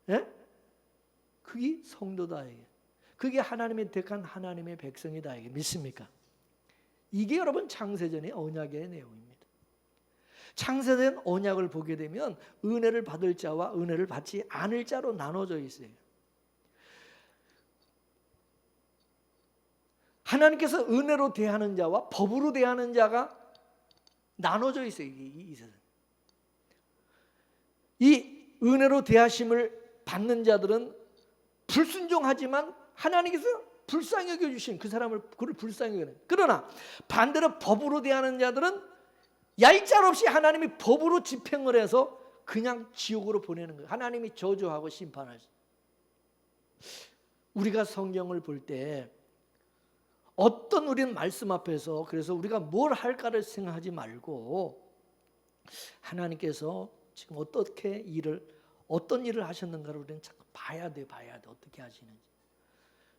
예? 그게 성도다. 그게 하나님의 택한 하나님의 백성이다. 믿습니까? 이게 여러분 창세전의 언약의 내용입니다. 창세된 언약을 보게 되면 은혜를 받을 자와 은혜를 받지 않을 자로 나눠져 있어요. 하나님께서 은혜로 대하는 자와 법으로 대하는 자가 나눠져 있어요. 이 세상. 이 은혜로 대하심을 받는 자들은 불순종하지만 하나님께서 불쌍히 여겨주신 그 사람을 그를 불쌍히 여기는. 그러나 반대로 법으로 대하는 자들은 얄짤없이 하나님이 법으로 집행을 해서 그냥 지옥으로 보내는 거예요. 하나님이 저주하고 심판하시. 우리가 성경을 볼 때 어떤 우리는 말씀 앞에서 그래서 우리가 뭘 할까를 생각하지 말고 하나님께서 지금 어떤 일을 하셨는가를 우리는 자꾸 봐야 돼. 어떻게 하시는지.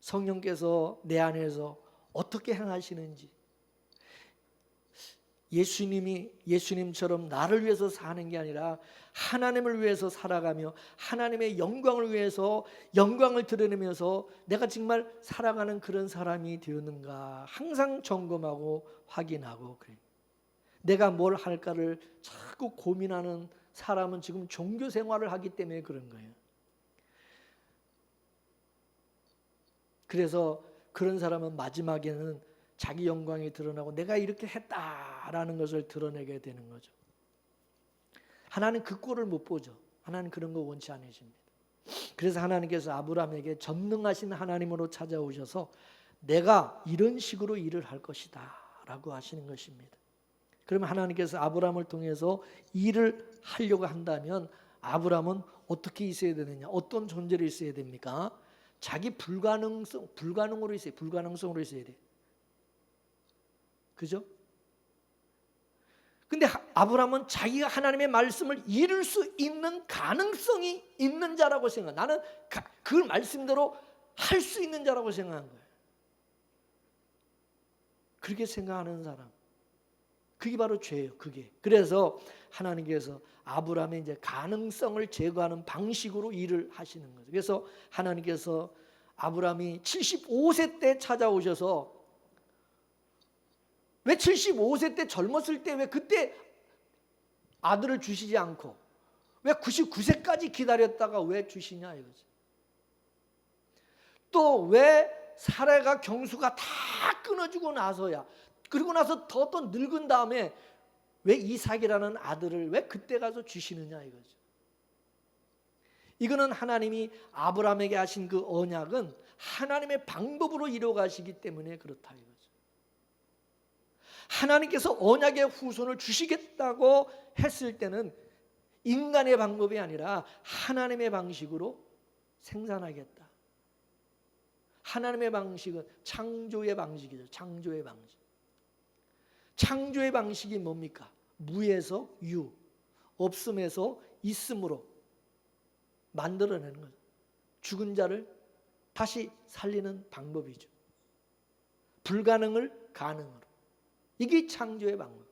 성령께서 내 안에서 어떻게 행하시는지. 예수님처럼 나를 위해서 사는 게 아니라 하나님을 위해서 살아가며 하나님의 영광을 위해서 영광을 드러내면서 내가 정말 살아가는 그런 사람이 되었는가 항상 점검하고 확인하고 그래. 내가 뭘 할까를 자꾸 고민하는 사람은 지금 종교 생활을 하기 때문에 그런 거예요. 그래서 그런 사람은 마지막에는 자기 영광이 드러나고 내가 이렇게 했다라는 것을 드러내게 되는 거죠. 하나님 그 꼴을 못 보죠. 하나님 그런 거 원치 않으십니다. 그래서 하나님께서 아브라함에게 전능하신 하나님으로 찾아오셔서 내가 이런 식으로 일을 할 것이다 라고 하시는 것입니다. 그러면 하나님께서 아브라함을 통해서 일을 하려고 한다면 아브라함은 어떻게 있어야 되느냐? 어떤 존재로 있어야 됩니까? 자기 불가능으로 있어야 불가능성으로 있어야 돼. 그죠? 근데 아브라함은 자기가 하나님의 말씀을 이룰 수 있는 가능성이 있는 자라고 생각. 나는 그 말씀대로 할 수 있는 자라고 생각한 거예요. 그렇게 생각하는 사람. 그게 바로 죄예요. 그게. 그래서 하나님께서 아브라함의 이제 가능성을 제거하는 방식으로 일을 하시는 거죠. 그래서 하나님께서 아브라함이 75세 때 찾아오셔서 왜 75세 때 젊었을 때 왜 그때 아들을 주시지 않고 왜 99세까지 기다렸다가 왜 주시냐 이거죠. 또 왜 사라가 경수가 다 끊어지고 나서야 그리고 나서 더 늙은 다음에 왜 이삭이라는 아들을 왜 그때 가서 주시느냐 이거죠. 이거는 하나님이 아브라함에게 하신 그 언약은 하나님의 방법으로 이루어가시기 때문에 그렇다 이거죠. 하나님께서 언약의 후손을 주시겠다고 했을 때는 인간의 방법이 아니라 하나님의 방식으로 생산하겠다. 하나님의 방식은 창조의 방식이죠. 창조의 방식. 창조의 방식이 뭡니까? 무에서 유, 없음에서 있음으로 만들어내는 거죠. 죽은 자를 다시 살리는 방법이죠. 불가능을 가능으로. 이게 창조의 방법.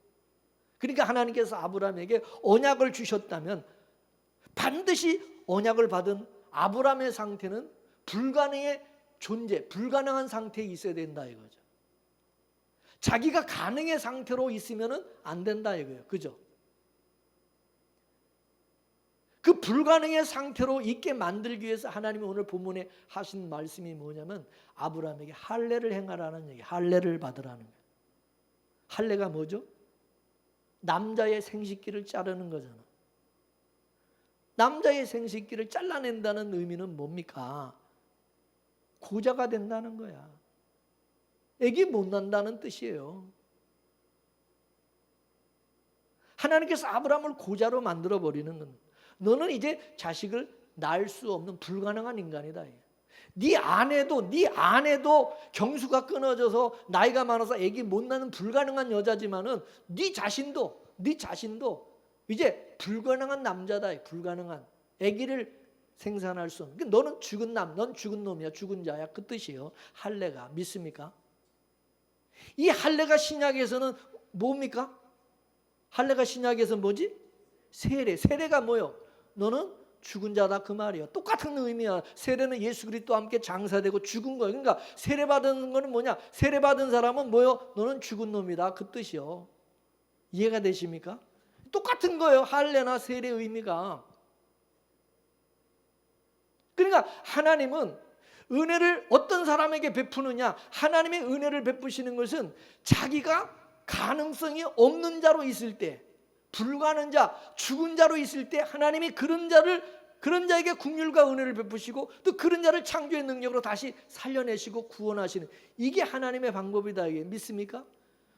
그러니까 하나님께서 아브라함에게 언약을 주셨다면 반드시 언약을 받은 아브라함의 상태는 불가능의 존재, 불가능한 상태에 있어야 된다 이거죠. 자기가 가능의 상태로 있으면 안 된다 이거예요. 그죠? 그 불가능의 상태로 있게 만들기 위해서 하나님이 오늘 본문에 하신 말씀이 뭐냐면 아브라함에게 할례를 행하라는 얘기, 할례를 받으라는 거예요. 할례가 뭐죠? 남자의 생식기를 자르는 거잖아. 남자의 생식기를 잘라낸다는 의미는 뭡니까? 고자가 된다는 거야. 애기 못 난다는 뜻이에요. 하나님께서 아브라함을 고자로 만들어 버리는 건 너는 이제 자식을 낳을 수 없는 불가능한 인간이다. 네 아내도 경수가 끊어져서 나이가 많아서 애기 못 낳는 불가능한 여자지만은 네 자신도 이제 불가능한 남자다. 불가능한 애기를 생산할 수 없는. 너는 죽은 넌 죽은 놈이야. 죽은 자야. 그 뜻이에요. 할례가 믿습니까? 이 할례가 신약에서는 뭡니까? 할례가 신약에서 뭐지? 세례가 뭐요? 너는 죽은 자다 그 말이에요. 똑같은 의미야. 세례는 예수 그리스도와 함께 장사되고 죽은 거예요. 그러니까 세례받은 거는 뭐냐? 세례받은 사람은 뭐요? 너는 죽은 놈이다 그 뜻이요. 이해가 되십니까? 똑같은 거예요. 할례나 세례의 의미가. 그러니까 하나님은 은혜를 어떤 사람에게 베푸느냐, 하나님의 은혜를 베푸시는 것은 자기가 가능성이 없는 자로 있을 때, 불가능한 자, 죽은 자로 있을 때 하나님이 그런 자에게 긍휼과 은혜를 베푸시고 또 그런 자를 창조의 능력으로 다시 살려내시고 구원하시는, 이게 하나님의 방법이다. 이게 믿습니까?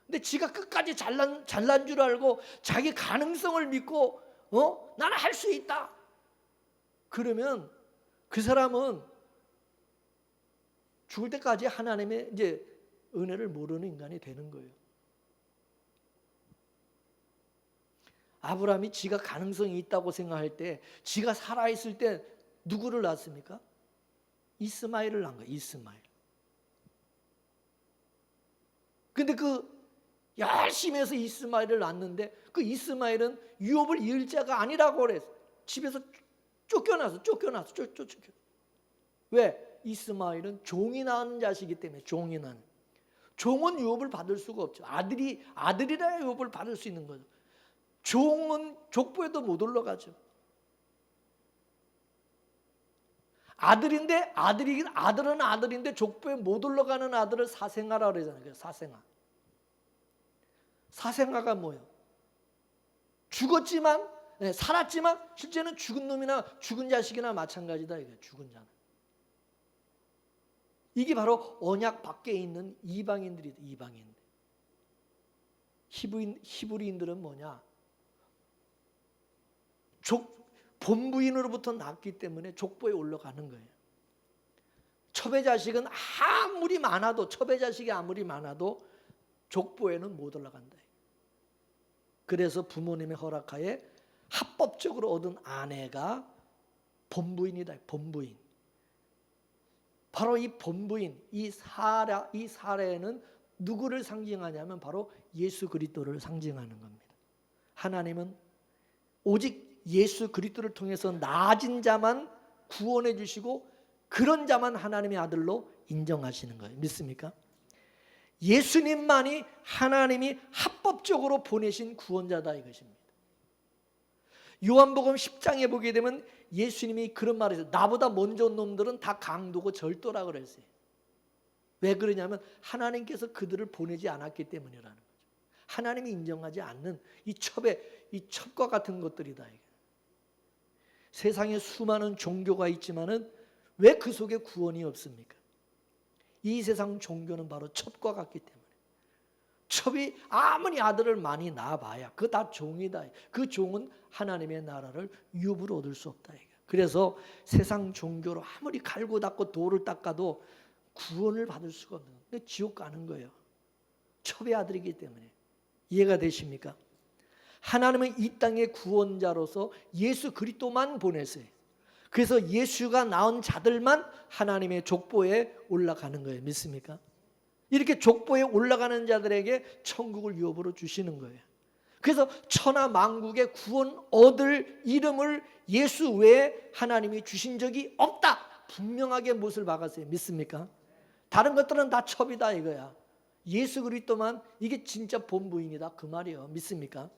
근데 지가 끝까지 잘난 줄 알고 자기 가능성을 믿고 나는 할 수 있다, 그러면 그 사람은 죽을 때까지 하나님의 이제 은혜를 모르는 인간이 되는 거예요. 아브라함이 지가 가능성이 있다고 생각할 때, 지가 살아있을 때 누구를 낳았습니까? 이스마엘을 낳은 거예요. 이스마엘. 근데 그 열심히 해서 이스마엘을 낳았는데 그 이스마엘은 유업을 이을 자가 아니라고 그랬어. 집에서 쫓겨났어. 왜? 이스마엘은 종이 낳은 자식이기 때문에. 종이 낳은. 종은 유업을 받을 수가 없죠. 아들이라야 유업을 받을 수 있는 거죠. 종은 족보에도 못 올라가죠. 아들은 아들인데 족보에 못 올라가는 아들을 사생아라 그러잖아요. 사생아. 사생아가 뭐예요? 죽었지만, 살았지만 실제는 죽은 놈이나 죽은 자식이나 마찬가지다. 이게 죽은 자는. 이게 바로 언약 밖에 있는 이방인들이다. 이방인들. 히브리인들은 뭐냐? 본부인으로부터 낳기 때문에 족보에 올라가는 거예요. 첩의 자식은 첩의 자식이 아무리 많아도 족보에는 못 올라간다. 그래서 부모님의 허락하에 합법적으로 얻은 아내가 본부인이다. 본부인. 바로 이 본부인, 이 사례는 누구를 상징하냐면 바로 예수 그리스도를 상징하는 겁니다. 하나님은 오직 예수 그리스도를 통해서 나아진 자만 구원해 주시고 그런 자만 하나님의 아들로 인정하시는 거예요. 믿습니까? 예수님만이 하나님이 합법적으로 보내신 구원자다 이것입니다. 요한복음 10장에 보게 되면 예수님이 그런 말을 했어요. 나보다 먼저 온 놈들은 다 강도고 절도라고 그랬어요. 왜 그러냐면 하나님께서 그들을 보내지 않았기 때문이라는 거죠. 하나님이 인정하지 않는 이 첩과 같은 것들이다. 이게. 세상에 수많은 종교가 있지만은 왜 그 속에 구원이 없습니까? 이 세상 종교는 바로 첩과 같기 때문에. 첩이 아무리 아들을 많이 낳아봐야 그거 다 종이다. 그 종은 하나님의 나라를 유업으로 얻을 수 없다. 그래서 세상 종교로 아무리 갈고 닦고 돌을 닦아도 구원을 받을 수가 없는 거예요. 지옥 가는 거예요. 첩의 아들이기 때문에. 이해가 되십니까? 하나님은 이 땅의 구원자로서 예수 그리스도만 보내세요. 그래서 예수가 낳은 자들만 하나님의 족보에 올라가는 거예요. 믿습니까? 이렇게 족보에 올라가는 자들에게 천국을 유업으로 주시는 거예요. 그래서 천하 만국의 구원 얻을 이름을 예수 외에 하나님이 주신 적이 없다. 분명하게 못을 박았어요. 믿습니까? 다른 것들은 다 첩이다 이거야. 예수 그리스도만 이게 진짜 본부인이다 그 말이에요. 믿습니까?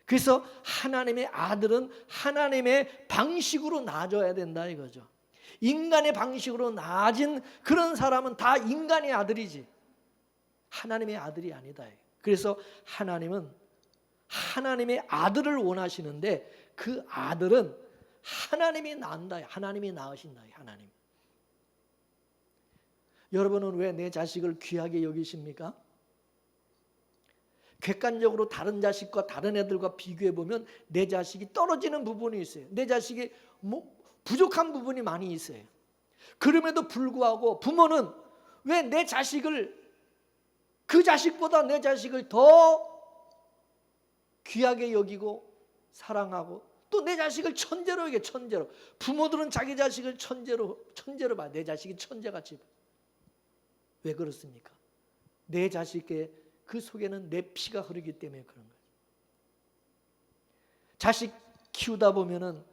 그래서 하나님의 아들은 하나님의 방식으로 낳아줘야 된다 이거죠. 인간의 방식으로 낳아진 그런 사람은 다 인간의 아들이지 하나님의 아들이 아니다. 그래서 하나님은 하나님의 아들을 원하시는데 그 아들은 하나님이 낳는다. 하나님이 낳으신다. 하나님. 여러분은 왜 내 자식을 귀하게 여기십니까? 객관적으로 다른 자식과 다른 애들과 비교해 보면 내 자식이 떨어지는 부분이 있어요. 내 자식이 부족한 부분이 많이 있어요. 그럼에도 불구하고 부모는 왜 내 자식을 그 자식보다 내 자식을 더 귀하게 여기고 사랑하고 또 내 자식을 천재로 여겨. 천재로. 부모들은 자기 자식을 천재로 봐. 내 자식이 천재같이 봐. 왜 그렇습니까? 내 자식의 그 속에는 내 피가 흐르기 때문에 그런 거예요. 자식 키우다 보면은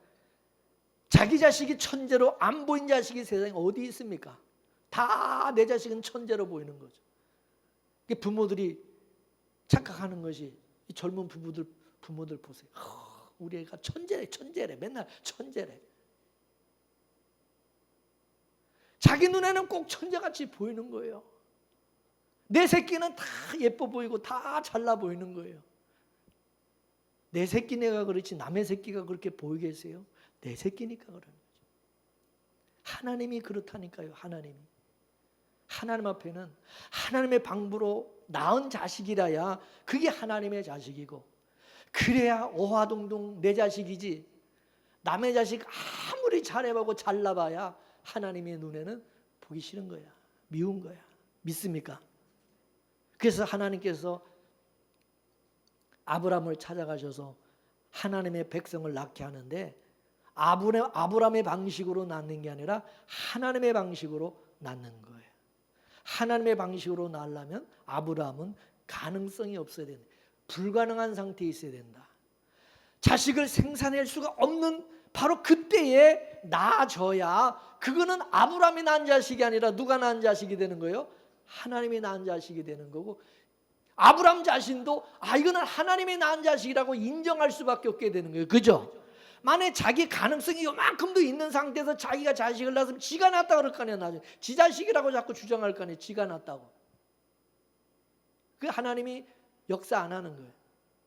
자기 자식이 천재로 안 보인 자식이 세상에 어디 있습니까? 다 내 자식은 천재로 보이는 거죠. 부모들이 착각하는 것이 이 젊은 부부들 부모들 보세요. 우리 애가 천재래. 맨날 천재래. 자기 눈에는 꼭 천재같이 보이는 거예요. 내 새끼는 다 예뻐 보이고 다 잘나 보이는 거예요. 내 새끼네가 그렇지 남의 새끼가 그렇게 보이겠어요? 내 새끼니까 그러는 거죠. 하나님이 그렇다니까요. 하나님 앞에는 하나님의 방부로 낳은 자식이라야 그게 하나님의 자식이고, 그래야 오화동동 내 자식이지, 남의 자식 아무리 잘해보고 잘나봐야 하나님의 눈에는 보기 싫은 거야. 미운 거야. 믿습니까? 그래서 하나님께서 아브라함을 찾아가셔서 하나님의 백성을 낳게 하는데, 아브라함의 방식으로 낳는 게 아니라 하나님의 방식으로 낳는 거예요. 하나님의 방식으로 낳으려면 아브라함은 가능성이 없어야 된다. 불가능한 상태에 있어야 된다. 자식을 생산할 수가 없는 바로 그때에 낳아져야 그거는 아브라함이 낳은 자식이 아니라 누가 낳은 자식이 되는 거예요? 하나님이 낳은 자식이 되는 거고, 아브라함 자신도 이거는 하나님이 낳은 자식이라고 인정할 수밖에 없게 되는 거예요. 그죠? 만약에 자기 가능성이 요만큼도 있는 상태에서 자기가 자식을 낳았으면 지가 낳았다 그럴 거 아니에요. 나중에 지 자식이라고 자꾸 주장할 거 아니에요. 지가 낳았다고. 그 하나님이 역사 안 하는 거예요.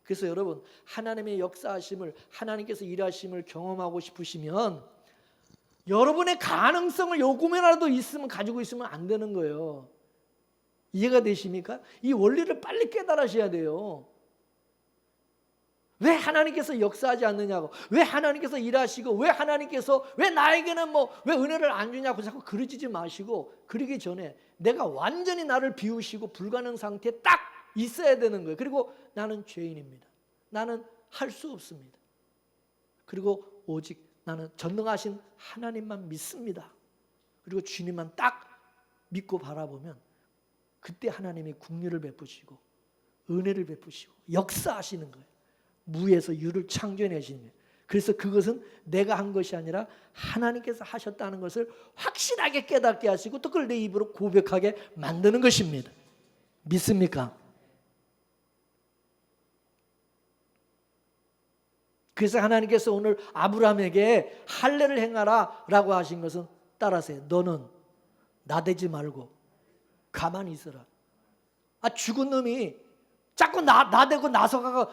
그래서 여러분, 하나님의 역사하심을, 하나님께서 일하심을 경험하고 싶으시면 여러분의 가능성을 요금이라도 있으면, 가지고 있으면 안 되는 거예요. 이해가 되십니까? 이 원리를 빨리 깨달으셔야 돼요. 왜 하나님께서 역사하지 않느냐고, 왜 하나님께서 일하시고, 왜 나에게는 왜 은혜를 안 주냐고 자꾸 그러지지 마시고, 그러기 전에 내가 완전히 나를 비우시고 불가능 상태에 딱 있어야 되는 거예요. 그리고 나는 죄인입니다. 나는 할 수 없습니다. 그리고 오직 나는 전능하신 하나님만 믿습니다. 그리고 주님만 딱 믿고 바라보면 그때 하나님이 긍휼을 베푸시고 은혜를 베푸시고 역사하시는 거예요. 무에서 유를 창조해내시는 거예요. 그래서 그것은 내가 한 것이 아니라 하나님께서 하셨다는 것을 확실하게 깨닫게 하시고 또 그걸 내 입으로 고백하게 만드는 것입니다. 믿습니까? 그래서 하나님께서 오늘 아브라함에게 할례를 행하라 라고 하신 것은 따라서요. 너는 나대지 말고 가만히 있어라. 죽은 놈이 자꾸 나대고 나서가고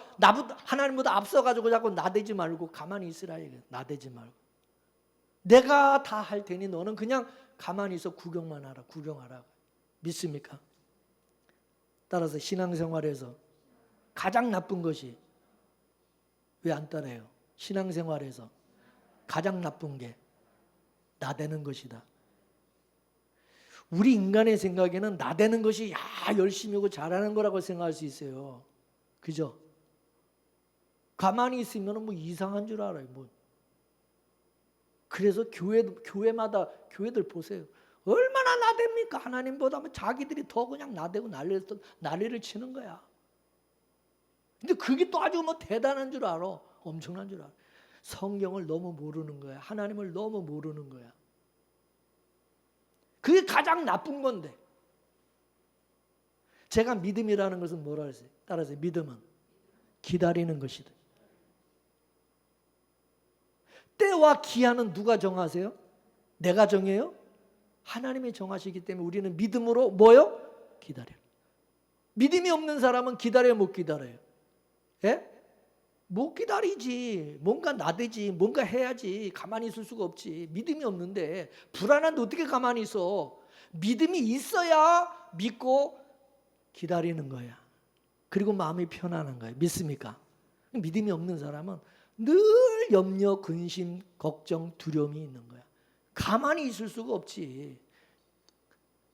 하나님보다 앞서가지고 자꾸 나대지 말고 가만히 있으라. 나대지 말고. 내가 다 할 테니 너는 그냥 가만히 있어 구경만 하라. 구경하라. 믿습니까? 따라서 신앙생활에서 가장 나쁜 것이, 왜 안 따라요? 신앙생활에서 가장 나쁜 게 나대는 것이다. 우리 인간의 생각에는 나대는 것이 열심히 하고 잘하는 거라고 생각할 수 있어요. 그죠? 가만히 있으면 이상한 줄 알아요. 그래서 교회마다 교회들 보세요. 얼마나 나댑니까? 하나님보다 자기들이 더 그냥 나대고 난리를 치는 거야. 근데 그게 또 아주 대단한 줄 알아. 엄청난 줄 알아. 성경을 너무 모르는 거야. 하나님을 너무 모르는 거야. 그게 가장 나쁜 건데. 제가 믿음이라는 것은 뭐라 그랬어요? 따라서 믿음은 기다리는 것이다. 때와 기한은 누가 정하세요? 내가 정해요? 하나님이 정하시기 때문에 우리는 믿음으로 뭐요? 기다려요. 믿음이 없는 사람은 기다려요, 못 기다려요? 예? 못 기다리지. 뭔가 나대지. 뭔가 해야지. 가만히 있을 수가 없지. 믿음이 없는데 불안한데 어떻게 가만히 있어? 믿음이 있어야 믿고 기다리는 거야. 그리고 마음이 편안한 거야. 믿습니까? 믿음이 없는 사람은 늘 염려, 근심, 걱정, 두려움이 있는 거야. 가만히 있을 수가 없지.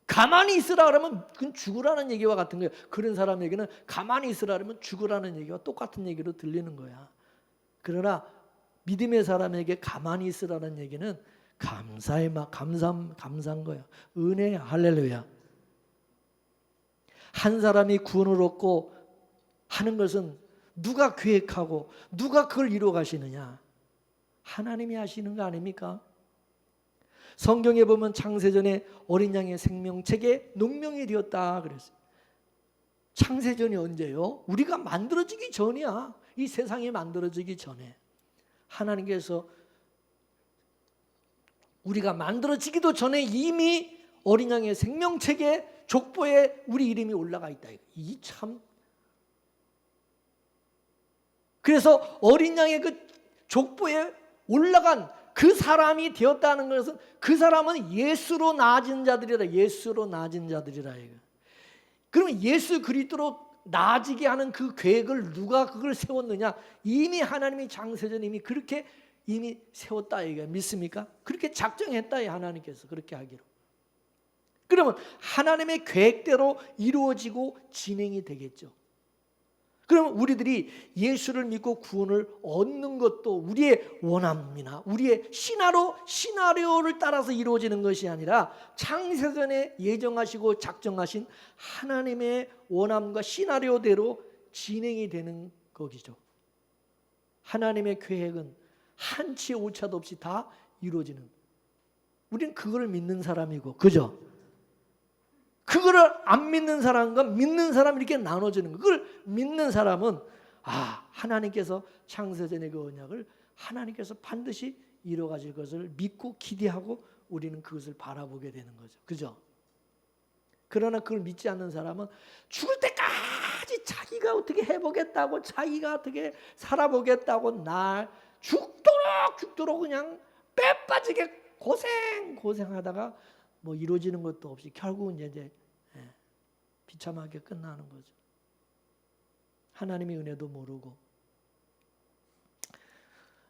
가만히 있으라 그러면 그건 죽으라는 얘기와 같은 거예요. 그런 사람에게는 가만히 있으라 그러면 죽으라는 얘기와 똑같은 얘기로 들리는 거야. 그러나 믿음의 사람에게 가만히 있으라는 얘기는 감사한 거야. 은혜야. 할렐루야. 한 사람이 구원을 얻고 하는 것은 누가 계획하고 누가 그걸 이루어 가시느냐? 하나님이 하시는 거 아닙니까? 성경에 보면 창세전에 어린 양의 생명책에 농명이 되었다 그랬어요. 창세전이 언제요? 우리가 만들어지기 전이야. 이 세상이 만들어지기 전에 하나님께서 우리가 만들어지기도 전에 이미 어린 양의 생명책에 족보에 우리 이름이 올라가 있다. 이 참. 그래서 어린 양의 그 족보에 올라간 그 사람이 되었다는 것은 그 사람은 예수로 나아진 자들이라. 예수로 나아진 자들이라. 그러면 예수 그리스도로 나아지게 하는 그 계획을 누가 그걸 세웠느냐? 이미 하나님이 창세전 이미 그렇게 이미 세웠다 이게 믿습니까? 그렇게 작정했다 하나님께서 그렇게 하기로. 그러면 하나님의 계획대로 이루어지고 진행이 되겠죠. 그러면 우리들이 예수를 믿고 구원을 얻는 것도 우리의 원함이나 우리의 시나리오를 따라서 이루어지는 것이 아니라 창세전에 예정하시고 작정하신 하나님의 원함과 시나리오대로 진행이 되는 거기죠. 하나님의 계획은 한치의 오차도 없이 다 이루어지는. 우리는 그거를 믿는 사람이고, 그죠? 그거를 안 믿는 사람과 믿는 사람 이렇게 나눠지는 거. 그걸 믿는 사람은 하나님께서 창세전의 그 언약을 하나님께서 반드시 이루어 가실 것을 믿고 기대하고 우리는 그것을 바라보게 되는 거죠. 그죠? 그러나 그걸 믿지 않는 사람은 죽을 때까지 자기가 어떻게 해보겠다고, 자기가 어떻게 살아보겠다고 날 죽도록 그냥 빼 빠지게 고생하다가 뭐 이루어지는 것도 없이 결국은 이제 비참하게 끝나는 거죠. 하나님의 은혜도 모르고.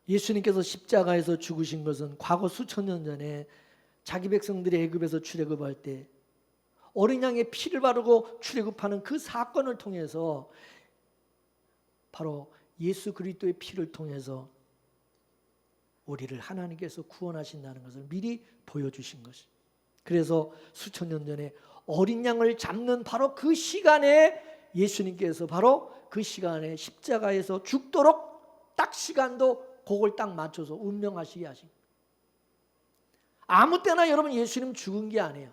예수님께서 십자가에서 죽으신 것은 과거 수천 년 전에 자기 백성들이 애굽에서 출애굽할 때 어린 양의 피를 바르고 출애굽하는 그 사건을 통해서 바로 예수 그리스도의 피를 통해서 우리를 하나님께서 구원하신다는 것을 미리 보여주신 것이. 그래서 수천 년 전에 어린 양을 잡는 바로 그 시간에 예수님께서 바로 그 시간에 십자가에서 죽도록 딱 시간도 그걸 딱 맞춰서 운명하시게 하신. 아무 때나 여러분 예수님 죽은 게 아니에요.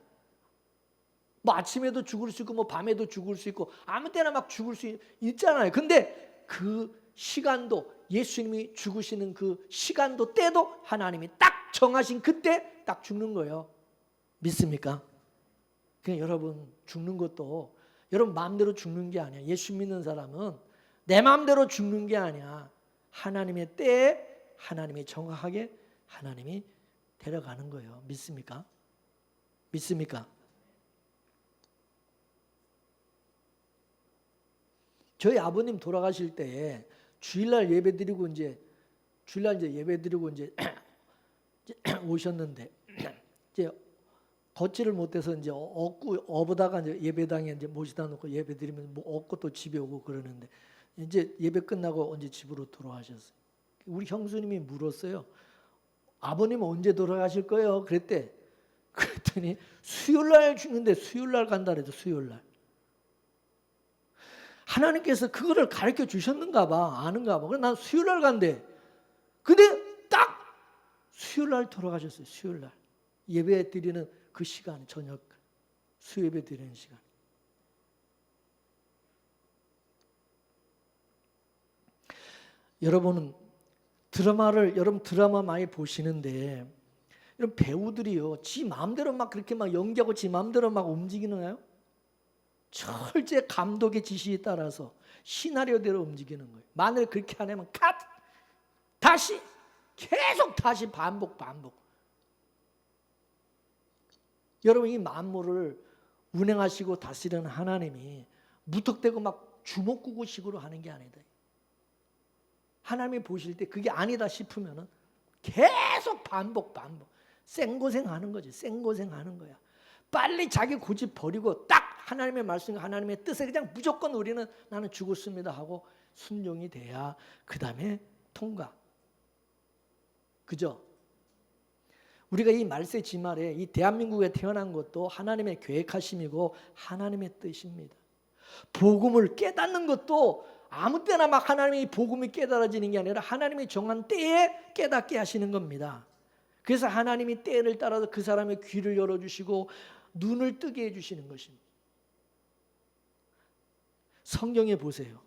뭐 아침에도 죽을 수 있고 뭐 밤에도 죽을 수 있고 아무 때나 막 죽을 수 있잖아요. 근데 그 시간도 예수님이 죽으시는 그 시간도 때도 하나님이 딱 정하신 그때 딱 죽는 거예요. 믿습니까? 그냥 여러분 죽는 것도 여러분 마음대로 죽는 게 아니야. 예수 믿는 사람은 내 마음대로 죽는 게 아니야. 하나님의 때에 하나님이 정확하게 하나님이 데려가는 거예요. 믿습니까? 믿습니까? 저희 아버님 돌아가실 때 주일날 예배드리고 이제 예배드리고 이제 오셨는데 이제 걷지를 못해서 이제 업다가 이제 예배당에 이제 모시다 놓고 예배드리면 뭐 업고 또 집에 오고 그러는데 이제 예배 끝나고 언제 집으로 돌아가셨어요. 우리 형수님이 물었어요. 아버님 언제 돌아가실 거예요? 그랬더니 수요일날 죽는데 수요일날 간다 그래도 수요일날. 하나님께서 그거를 가르쳐 주셨는가 봐. 아는가 봐. 그래서 난 수요일날 간대. 근데 딱 수요일날 돌아가셨어요. 수요일날. 예배 드리는 그 시간, 저녁 수예배 드리는 시간. 여러분 드라마 많이 보시는데 이런 배우들이요, 지 마음대로 막 그렇게 막 연기하고 지 마음대로 막 움직이나요? 철저히 감독의 지시에 따라서 시나리오대로 움직이는 거예요. 만일 그렇게 안 하면 컷! 다시! 계속 다시 반복. 여러분 이 만물을 운행하시고 다스리는 하나님이 무턱대고 막 주먹구구식으로 하는 게 아니다. 하나님이 보실 때 그게 아니다 싶으면 계속 반복. 생고생하는 거지. 생고생하는 거야. 빨리 자기 고집 버리고 딱 하나님의 말씀, 하나님의 뜻에 그냥 무조건 우리는 나는 죽었습니다 하고 순종이 돼야 그 다음에 통과. 그죠? 우리가 이 말세 지말에 이 대한민국에 태어난 것도 하나님의 계획하심이고 하나님의 뜻입니다. 복음을 깨닫는 것도 아무 때나 막 하나님의 복음이 깨달아지는 게 아니라 하나님이 정한 때에 깨닫게 하시는 겁니다. 그래서 하나님이 때를 따라서 그 사람의 귀를 열어주시고 눈을 뜨게 해주시는 것입니다. 성경에 보세요.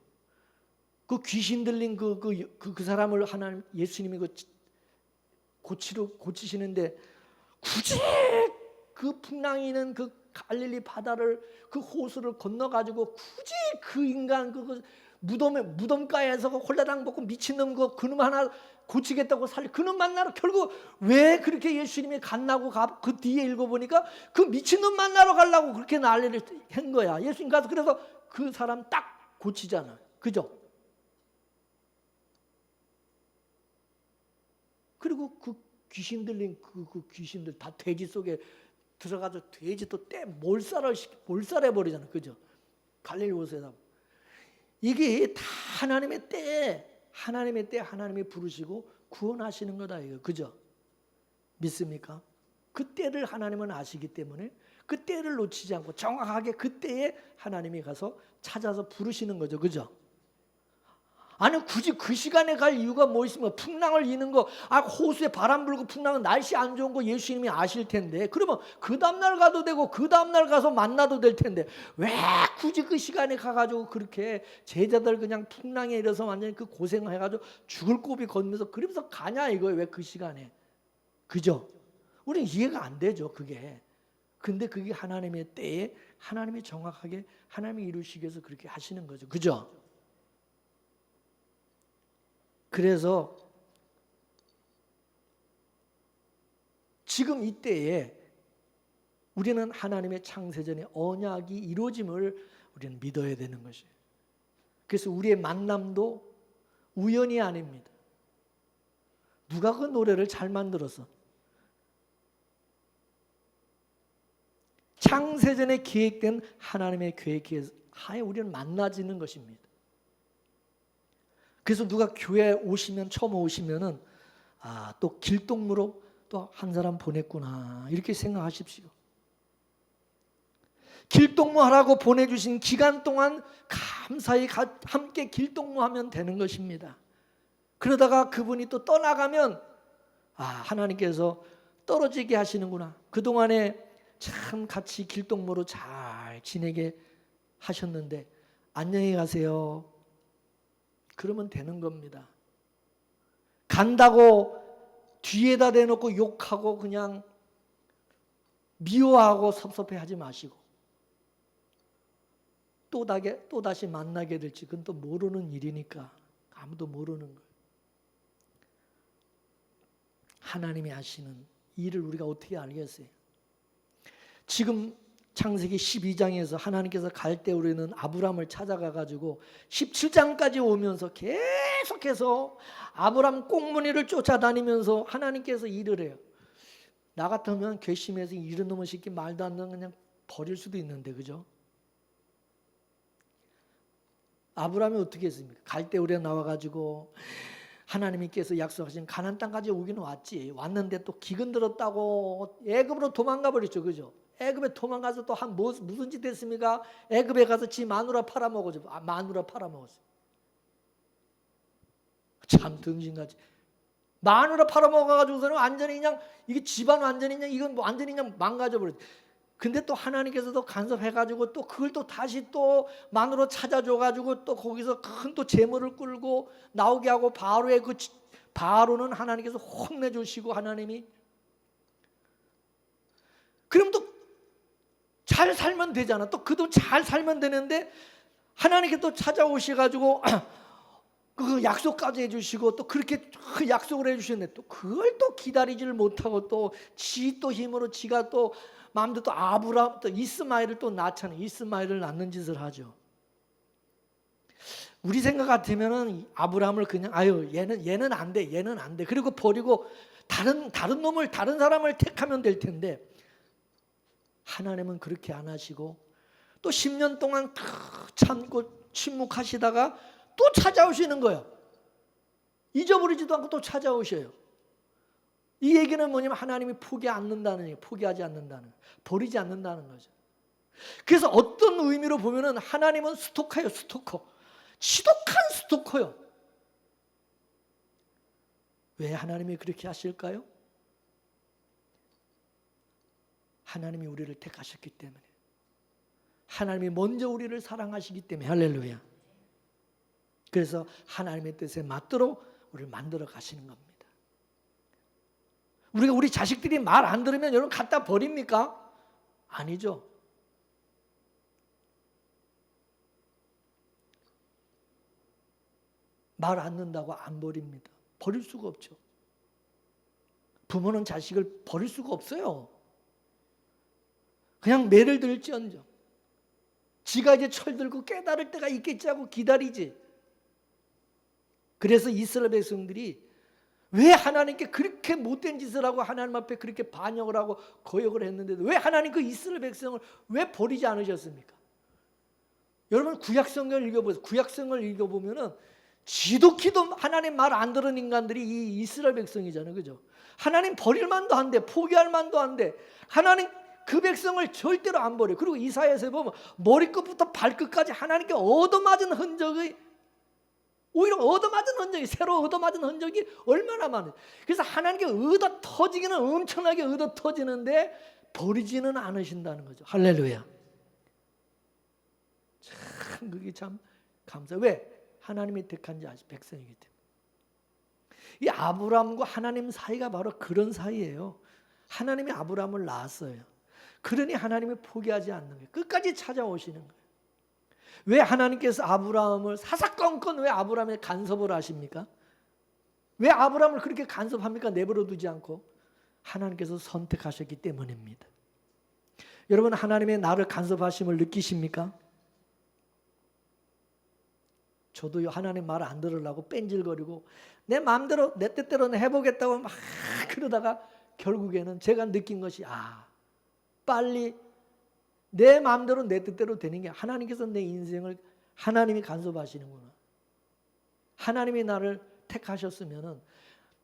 그 귀신 들린 그 사람을 하나님 예수님이 고치시는데 굳이 그 풍랑이 있는 그 갈릴리 바다를 그 호수를 건너가지고 굳이 그 인간 그 무덤가에서 그 홀라당 먹고 미친놈 그놈 하나 고치겠다고 그놈 만나러 결국 왜 그렇게 예수님이 갔나고 그 뒤에 읽어보니까 그 미친놈 만나러 가려고 그렇게 난리를 한 거야. 예수님 가서 그래서 그 사람 딱 고치잖아. 그죠? 그리고 그 귀신 들린 그 귀신들 다 돼지 속에 들어가서 돼지 또 몰살해 버리잖아. 그죠? 갈릴리 호수에다. 이게 다 하나님의 때에 하나님이 부르시고 구원하시는 거다 이거. 그죠? 믿습니까? 그 때를 하나님은 아시기 때문에 그 때를 놓치지 않고 정확하게 그 때에 하나님이 가서 찾아서 부르시는 거죠. 그죠? 아니 굳이 그 시간에 갈 이유가 뭐 있습니까? 풍랑을 이는 거, 호수에 바람 불고 풍랑은 날씨 안 좋은 거 예수님이 아실 텐데 그러면 그 다음날 가도 되고 그 다음날 가서 만나도 될 텐데 왜 굳이 그 시간에 가가지고 그렇게 제자들 그냥 풍랑에 이래서 완전히 그 고생을 해가지고 죽을 고비 걷면서 그러면서 가냐 이거예요. 왜 그 시간에. 그죠? 우리는 이해가 안 되죠 그게. 근데 그게 하나님의 때에 하나님이 정확하게 하나님이 이루시기 위해서 그렇게 하시는 거죠. 그죠? 그래서 지금 이때에 우리는 하나님의 창세전의 언약이 이루어짐을 우리는 믿어야 되는 것이에요. 그래서 우리의 만남도 우연이 아닙니다. 누가 그 노래를 잘 만들어서 창세전에 계획된 하나님의 계획에 하에 우리는 만나지는 것입니다. 그래서 누가 교회 처음 오시면은 또 길동무로 또 한 사람 보냈구나 이렇게 생각하십시오. 길동무하라고 보내주신 기간 동안 감사히 함께 길동무하면 되는 것입니다. 그러다가 그분이 또 떠나가면 하나님께서 떨어지게 하시는구나. 그동안에 참 같이 길동무로 잘 지내게 하셨는데 안녕히 가세요. 그러면 되는 겁니다. 간다고 뒤에다 대놓고 욕하고 그냥 미워하고 섭섭해하지 마시고 또 다시 만나게 될지 그건 또 모르는 일이니까 아무도 모르는 거예요. 하나님이 하시는 일을 우리가 어떻게 알겠어요? 지금 창세기 12장에서 하나님께서 갈 때 우리는 아브람을 찾아가 가지고 17장까지 오면서 계속해서 아브람 꽁무니를 쫓아다니면서 하나님께서 일을 해요. 나 같으면 괘씸해서 이런 놈의 새끼 말도 안 되는 그냥 버릴 수도 있는데 그죠? 아브람이 어떻게 했습니까? 갈 때 우리가 나와 가지고 하나님께서 약속하신 가나안 땅까지 오기는 왔는데 또 기근 들었다고 애굽으로 도망가 버렸죠. 그죠? 애굽에 도망가서 또 무슨 짓 했습니까? 애굽에 가서 지 마누라 팔아먹었죠. 마누라 팔아먹었어요. 참 등신같이 마누라 팔아먹어가지고서는 완전히 그냥 이게 집안 완전히 그냥 이건 완전히 그냥 망가져 버렸죠. 근데 또 하나님께서도 간섭해가지고 또 그걸 또 다시 또 마누라 찾아줘가지고 또 거기서 큰 또 재물을 끌고 나오게 하고 바로는 하나님께서 혼내주시고 하나님이 그럼 또 잘 살면 되잖아. 또 그도 잘 살면 되는데 하나님께 또 찾아오셔가지고 그 약속까지 해주시고 또 그렇게 그 약속을 해주셨는데 또 그걸 또 기다리지를 못하고 또 힘으로 지가 또 마음대로 또 아브람 또 이스마엘을 또 낳잖아요. 이스마엘을 낳는 짓을 하죠. 우리 생각 같으면은 아브람을 그냥 얘는 안 돼. 그리고 버리고 다른 사람을 택하면 될 텐데 하나님은 그렇게 안 하시고 또 10년 동안 참고 침묵하시다가 또 찾아오시는 거예요. 잊어버리지도 않고 또 찾아오셔요. 이 얘기는 뭐냐면 하나님이 포기하지 않는다는, 버리지 않는다는 거죠. 그래서 어떤 의미로 보면은 하나님은 스토커예요, 스토커. 지독한 스토커요. 왜 하나님이 그렇게 하실까요? 하나님이 우리를 택하셨기 때문에. 하나님이 먼저 우리를 사랑하시기 때문에. 할렐루야. 그래서 하나님의 뜻에 맞도록 우리를 만들어 가시는 겁니다. 우리가 우리 자식들이 말 안 들으면 여러분 갖다 버립니까? 아니죠. 말 안 듣는다고 안 버립니다. 버릴 수가 없죠. 부모는 자식을 버릴 수가 없어요. 그냥 매를 들지언정 지가 이제 철들고 깨달을 때가 있겠지 하고 기다리지. 그래서 이스라엘 백성들이 왜 하나님께 그렇게 못된 짓을 하고 하나님 앞에 그렇게 반역을 하고 거역을 했는데도 왜 하나님 그 이스라엘 백성을 왜 버리지 않으셨습니까? 여러분 구약성경을 읽어보세요. 구약성경을 읽어보면은 지독히도 하나님 말 안 들은 인간들이 이 이스라엘 백성이잖아요. 그죠? 하나님 버릴 만도 한데 포기할 만도 한데 하나님 그 백성을 절대로 안 버려요. 그리고 이사야서에 보면 머리끝부터 발끝까지 하나님께 얻어맞은 흔적이 오히려 얻어맞은 흔적이 새로 얻어맞은 흔적이 얼마나 많아요. 그래서 하나님께 얻어 터지기는 엄청나게 얻어 터지는데 버리지는 않으신다는 거죠. 할렐루야. 참 그게 참 감사. 왜? 하나님이 택한 자 백성이기 때문에. 이 아브라함과 하나님 사이가 바로 그런 사이예요. 하나님이 아브라함을 낳았어요. 그러니 하나님이 포기하지 않는 거예요. 끝까지 찾아오시는 거예요. 왜 하나님께서 아브라함을 사사건건 왜 아브라함에 간섭을 하십니까? 왜 아브라함을 그렇게 간섭합니까? 내버려 두지 않고 하나님께서 선택하셨기 때문입니다. 여러분 하나님의 나를 간섭하심을 느끼십니까? 저도요 하나님 말 안 들으려고 뺀질거리고 내 마음대로 내 뜻대로 해보겠다고 막 그러다가 결국에는 제가 느낀 것이 빨리 내 마음대로 내 뜻대로 되는 게 하나님께서 내 인생을 하나님이 간섭하시는구나. 하나님이 나를 택하셨으면은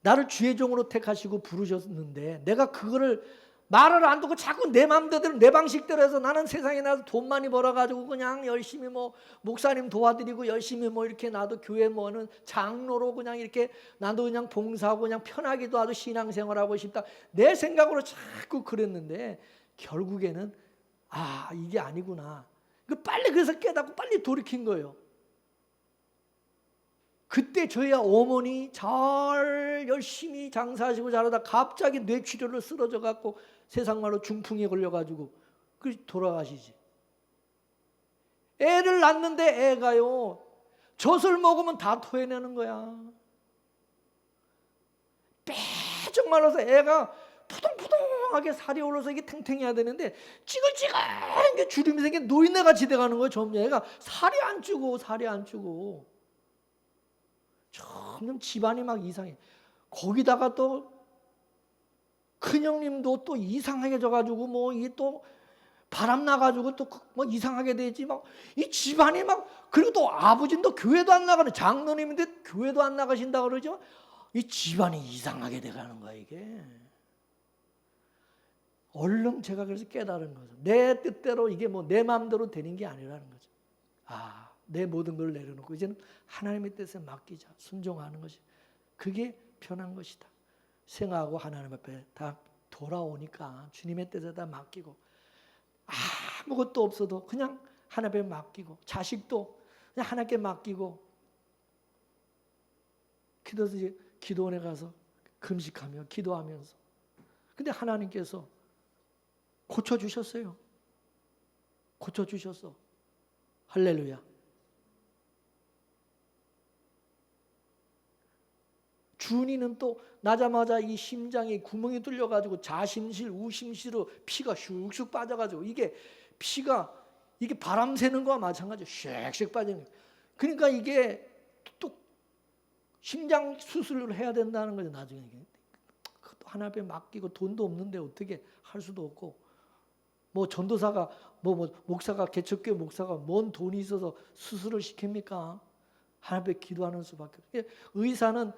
나를 주의 종으로 택하시고 부르셨는데 내가 그거를 말을 안 듣고 자꾸 내 마음대로 내 방식대로 해서 나는 세상에 나서 돈 많이 벌어가지고 그냥 열심히 뭐 목사님 도와드리고 열심히 뭐 이렇게 나도 교회 뭐는 장로로 그냥 이렇게 나도 그냥 봉사하고 그냥 편하기도 하고 신앙생활하고 싶다. 내 생각으로 자꾸 그랬는데 결국에는 이게 아니구나. 빨리 그래서 깨닫고 빨리 돌이킨 거예요. 그때 저희 어머니 잘 열심히 장사하시고 잘하다 갑자기 뇌출혈로 쓰러져 갖고 세상 말로 중풍에 걸려가지고 돌아가시지. 애를 낳는데 애가요 젖을 먹으면 다 토해내는 거야. 빼쩍 말라서 애가 푸동푸동하게 살이 올라서 이게 탱탱해야 되는데 찌글찌글한 게 주름이 생긴 노인네같이 돼가는 거예요. 점점 애가 살이 안 찌고 점점 집안이 막 이상해. 거기다가 또 큰형님도 또 이상하게 져가지고 뭐 이게 또 바람 나가지고 또 뭐 이상하게 되지 막 이 집안이 막 그리고 또 아버지도 교회도 안 나가는 장로님인데 교회도 안 나가신다 그러죠. 이 집안이 이상하게 돼가는 거야 이게. 얼른 제가 그래서 깨달은 거죠. 내 뜻대로 이게 뭐 내 마음대로 되는 게 아니라는 거죠. 내 모든 걸 내려놓고 이제는 하나님의 뜻에 맡기자. 순종하는 것이 그게 편한 것이다. 생하고 하나님 앞에 다 돌아오니까 주님의 뜻에 다 맡기고 아무것도 없어도 그냥 하나님 앞에 맡기고 자식도 그냥 하나님께 맡기고 그래서 이제 기도원에 가서 금식하며 기도하면서 근데 하나님께서 고쳐주셨어요. 고쳐주셨어. 할렐루야. 준이는 또 나자마자 이 심장에 구멍이 뚫려가지고 자심실, 우심실로 피가 슉슉 빠져가지고 이게 피가 이게 바람 새는 거와 마찬가지로 슉슉 빠지는 거예요. 그러니까 이게 또 심장 수술을 해야 된다는 거죠. 나중에 그것도 하나 앞에 맡기고 돈도 없는데 어떻게 할 수도 없고 뭐 전도사가 뭐 목사가 개척교회 목사가 뭔 돈이 있어서 수술을 시킵니까? 하나 앞에 기도하는 수밖에 없어요. 의사는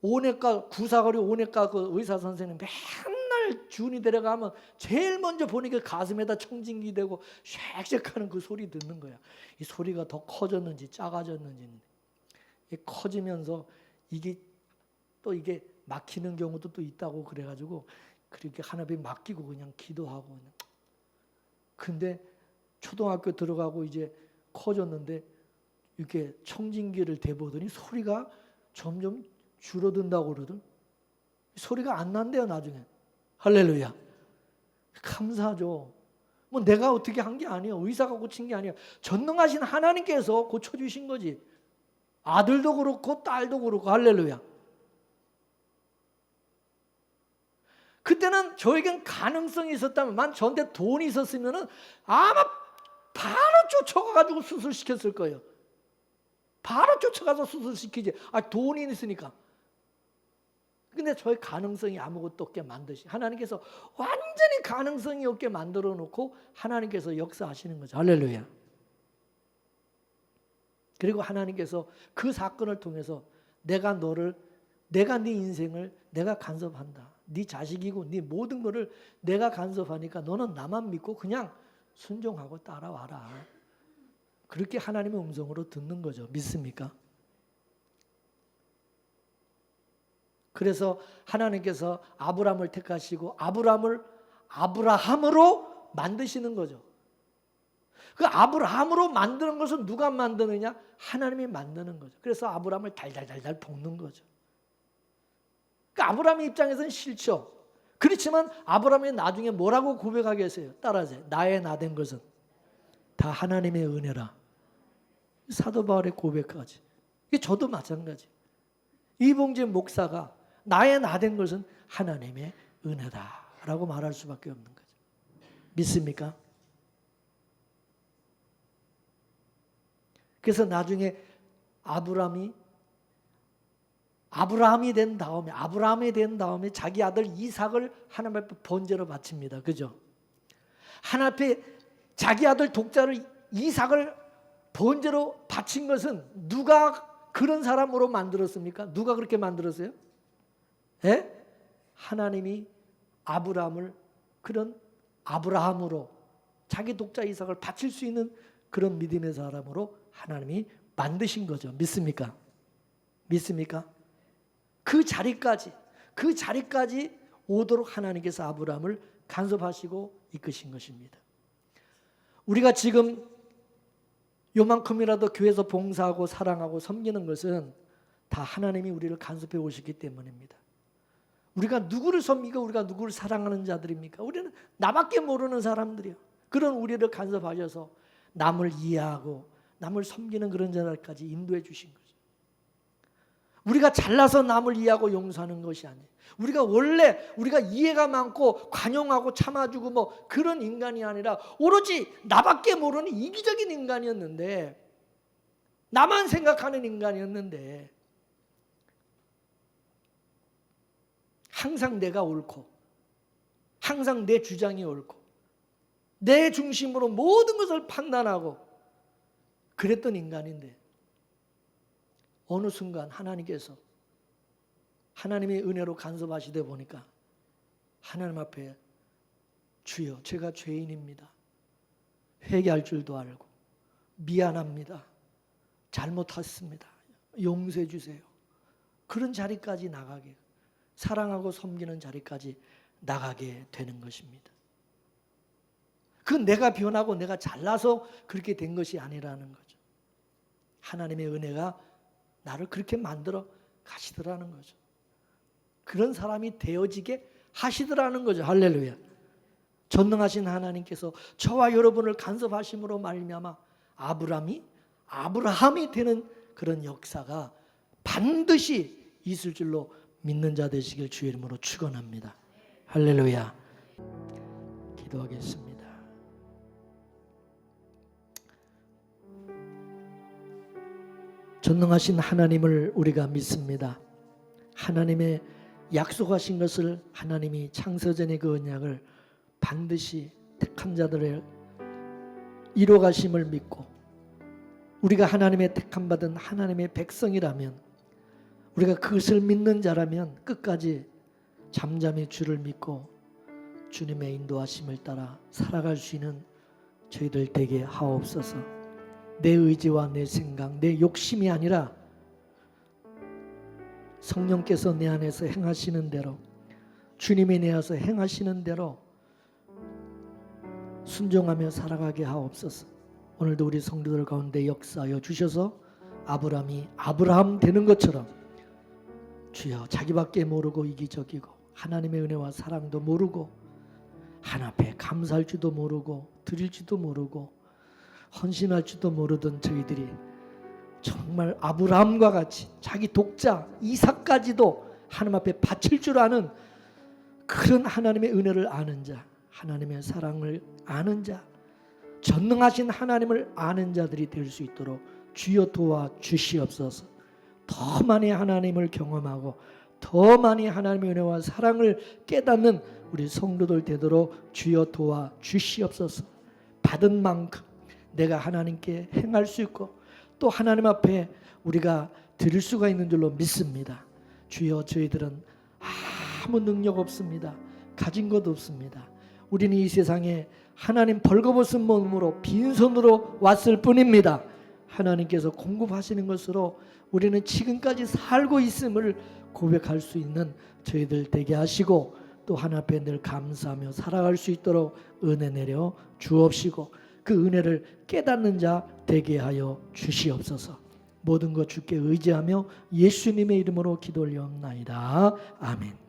오내과 구사거리 오내과 그 의사 선생님 맨날 준이 데려가면 제일 먼저 보니 그 가슴에다 청진기 대고 쉑쉑하는 그 소리 듣는 거야. 이 소리가 더 커졌는지 작아졌는지 커지면서 이게 또 이게 막히는 경우도 또 있다고 그래가지고 그렇게 하나님께 맡기고 그냥 기도하고 그냥. 근데 초등학교 들어가고 이제 커졌는데 이렇게 청진기를 대보더니 소리가 점점 줄어든다고 그러더니 소리가 안 난대요 나중에. 할렐루야. 감사하죠. 뭐 내가 어떻게 한 게 아니에요. 의사가 고친 게 아니에요. 전능하신 하나님께서 고쳐주신 거지. 아들도 그렇고 딸도 그렇고. 할렐루야. 그때는 저에겐 가능성이 있었다면, 저한테 돈이 있었으면 아마 바로 쫓아가가지고 수술시켰을 거예요. 바로 쫓아가서 수술시키지. 돈이 있으니까. 근데 저의 가능성이 아무것도 없게 만드시, 하나님께서 완전히 가능성이 없게 만들어 놓고 하나님께서 역사하시는 거죠. 할렐루야. 그리고 하나님께서 그 사건을 통해서 내가 네 인생을 내가 간섭한다. 네 자식이고 네 모든 거를 내가 간섭하니까 너는 나만 믿고 그냥 순종하고 따라와라. 그렇게 하나님의 음성으로 듣는 거죠. 믿습니까? 그래서 하나님께서 아브라함을 택하시고 아브라함을 아브라함으로 만드시는 거죠. 그 아브라함으로 만드는 것은 누가 만드느냐? 하나님이 만드는 거죠. 그래서 아브라함을 달달달달 볶는 거죠. 그러니까 아브라함의 입장에서는 싫죠. 그렇지만 아브라함이 나중에 뭐라고 고백하겠어요? 따라하세요. 나의 나된 것은 다 하나님의 은혜라. 사도 바울의 고백까지. 이게 저도 마찬가지. 이봉재 목사가 나의 나된 것은 하나님의 은혜다라고 말할 수밖에 없는 거죠. 믿습니까? 그래서 나중에 아브라함이 된 다음에 자기 아들 이삭을 하나님 앞에 번제로 바칩니다. 그죠? 하나님 앞에 자기 아들 독자를 이삭을 번제로 바친 것은 누가 그런 사람으로 만들었습니까? 누가 그렇게 만들었어요? 예? 하나님이 아브라함을 그런 아브라함으로 자기 독자 이삭을 바칠 수 있는 그런 믿음의 사람으로 하나님이 만드신 거죠. 믿습니까? 믿습니까? 그 자리까지 오도록 하나님께서 아브라함을 간섭하시고 이끄신 것입니다. 우리가 지금 요만큼이라도 교회에서 봉사하고 사랑하고 섬기는 것은 다 하나님이 우리를 간섭해 오셨기 때문입니다. 우리가 누구를 섬기고 우리가 누구를 사랑하는 자들입니까? 우리는 나밖에 모르는 사람들이요. 그런 우리를 간섭하셔서 남을 이해하고 남을 섬기는 그런 자들까지 인도해 주신 거죠. 우리가 잘나서 남을 이해하고 용서하는 것이 아니에요. 우리가 이해가 많고 관용하고 참아주고 뭐 그런 인간이 아니라 오로지 나밖에 모르는 이기적인 인간이었는데, 나만 생각하는 인간이었는데 항상 내가 옳고 항상 내 주장이 옳고 내 중심으로 모든 것을 판단하고 그랬던 인간인데 어느 순간 하나님께서 하나님의 은혜로 간섭하시다 보니까 하나님 앞에 주여 제가 죄인입니다. 회개할 줄도 알고 미안합니다. 잘못했습니다. 용서해 주세요. 그런 자리까지 나가게, 사랑하고 섬기는 자리까지 나가게 되는 것입니다. 그건 내가 변하고 내가 잘나서 그렇게 된 것이 아니라는 거죠. 하나님의 은혜가 나를 그렇게 만들어 가시더라는 거죠. 그런 사람이 되어지게 하시더라는 거죠. 할렐루야. 전능하신 하나님께서 저와 여러분을 간섭하심으로 말미암아 아브라함이 되는 그런 역사가 반드시 있을 줄로 믿는 자 되시길 주의 이름으로 축원합니다. 할렐루야. 기도하겠습니다. 전능하신 하나님을 우리가 믿습니다. 하나님의 약속하신 것을 하나님이 창세전의 그 언약을 반드시 택한 자들의 이루어가심을 믿고 우리가 하나님의 택함받은 하나님의 백성이라면, 우리가 그것을 믿는 자라면 끝까지 잠잠히 주를 믿고 주님의 인도하심을 따라 살아갈 수 있는 저희들 되게 하옵소서. 내 의지와 내 생각, 내 욕심이 아니라 성령께서 내 안에서 행하시는 대로, 주님이 내 안에서 행하시는 대로 순종하며 살아가게 하옵소서. 오늘도 우리 성도들 가운데 역사하여 주셔서 아브라함이 아브라함 되는 것처럼 주여 자기밖에 모르고 이기적이고 하나님의 은혜와 사랑도 모르고 하나님 앞에 감사할 줄도 모르고 드릴 줄도 모르고 헌신할 줄도 모르던 저희들이 정말 아브라함과 같이 자기 독자 이삭까지도 하나님 앞에 바칠 줄 아는 그런 하나님의 은혜를 아는 자, 하나님의 사랑을 아는 자, 전능하신 하나님을 아는 자들이 될 수 있도록 주여 도와 주시옵소서. 더 많이 하나님을 경험하고 더 많이 하나님의 은혜와 사랑을 깨닫는 우리 성도들 되도록 주여 도와 주시옵소서. 받은 만큼 내가 하나님께 행할 수 있고 또 하나님 앞에 우리가 드릴 수가 있는 줄로 믿습니다. 주여 저희들은 아무 능력 없습니다. 가진 것 없습니다. 우리는 이 세상에 하나님 벌거벗은 몸으로 빈손으로 왔을 뿐입니다. 하나님께서 공급하시는 것으로 우리는 지금까지 살고 있음을 고백할 수 있는 저희들 되게 하시고 또 하나님 앞에 늘 감사하며 살아갈 수 있도록 은혜 내려 주옵시고 그 은혜를 깨닫는 자 되게 하여 주시옵소서. 모든 것 주께 의지하며 예수님의 이름으로 기도 올리옵나이다. 아멘.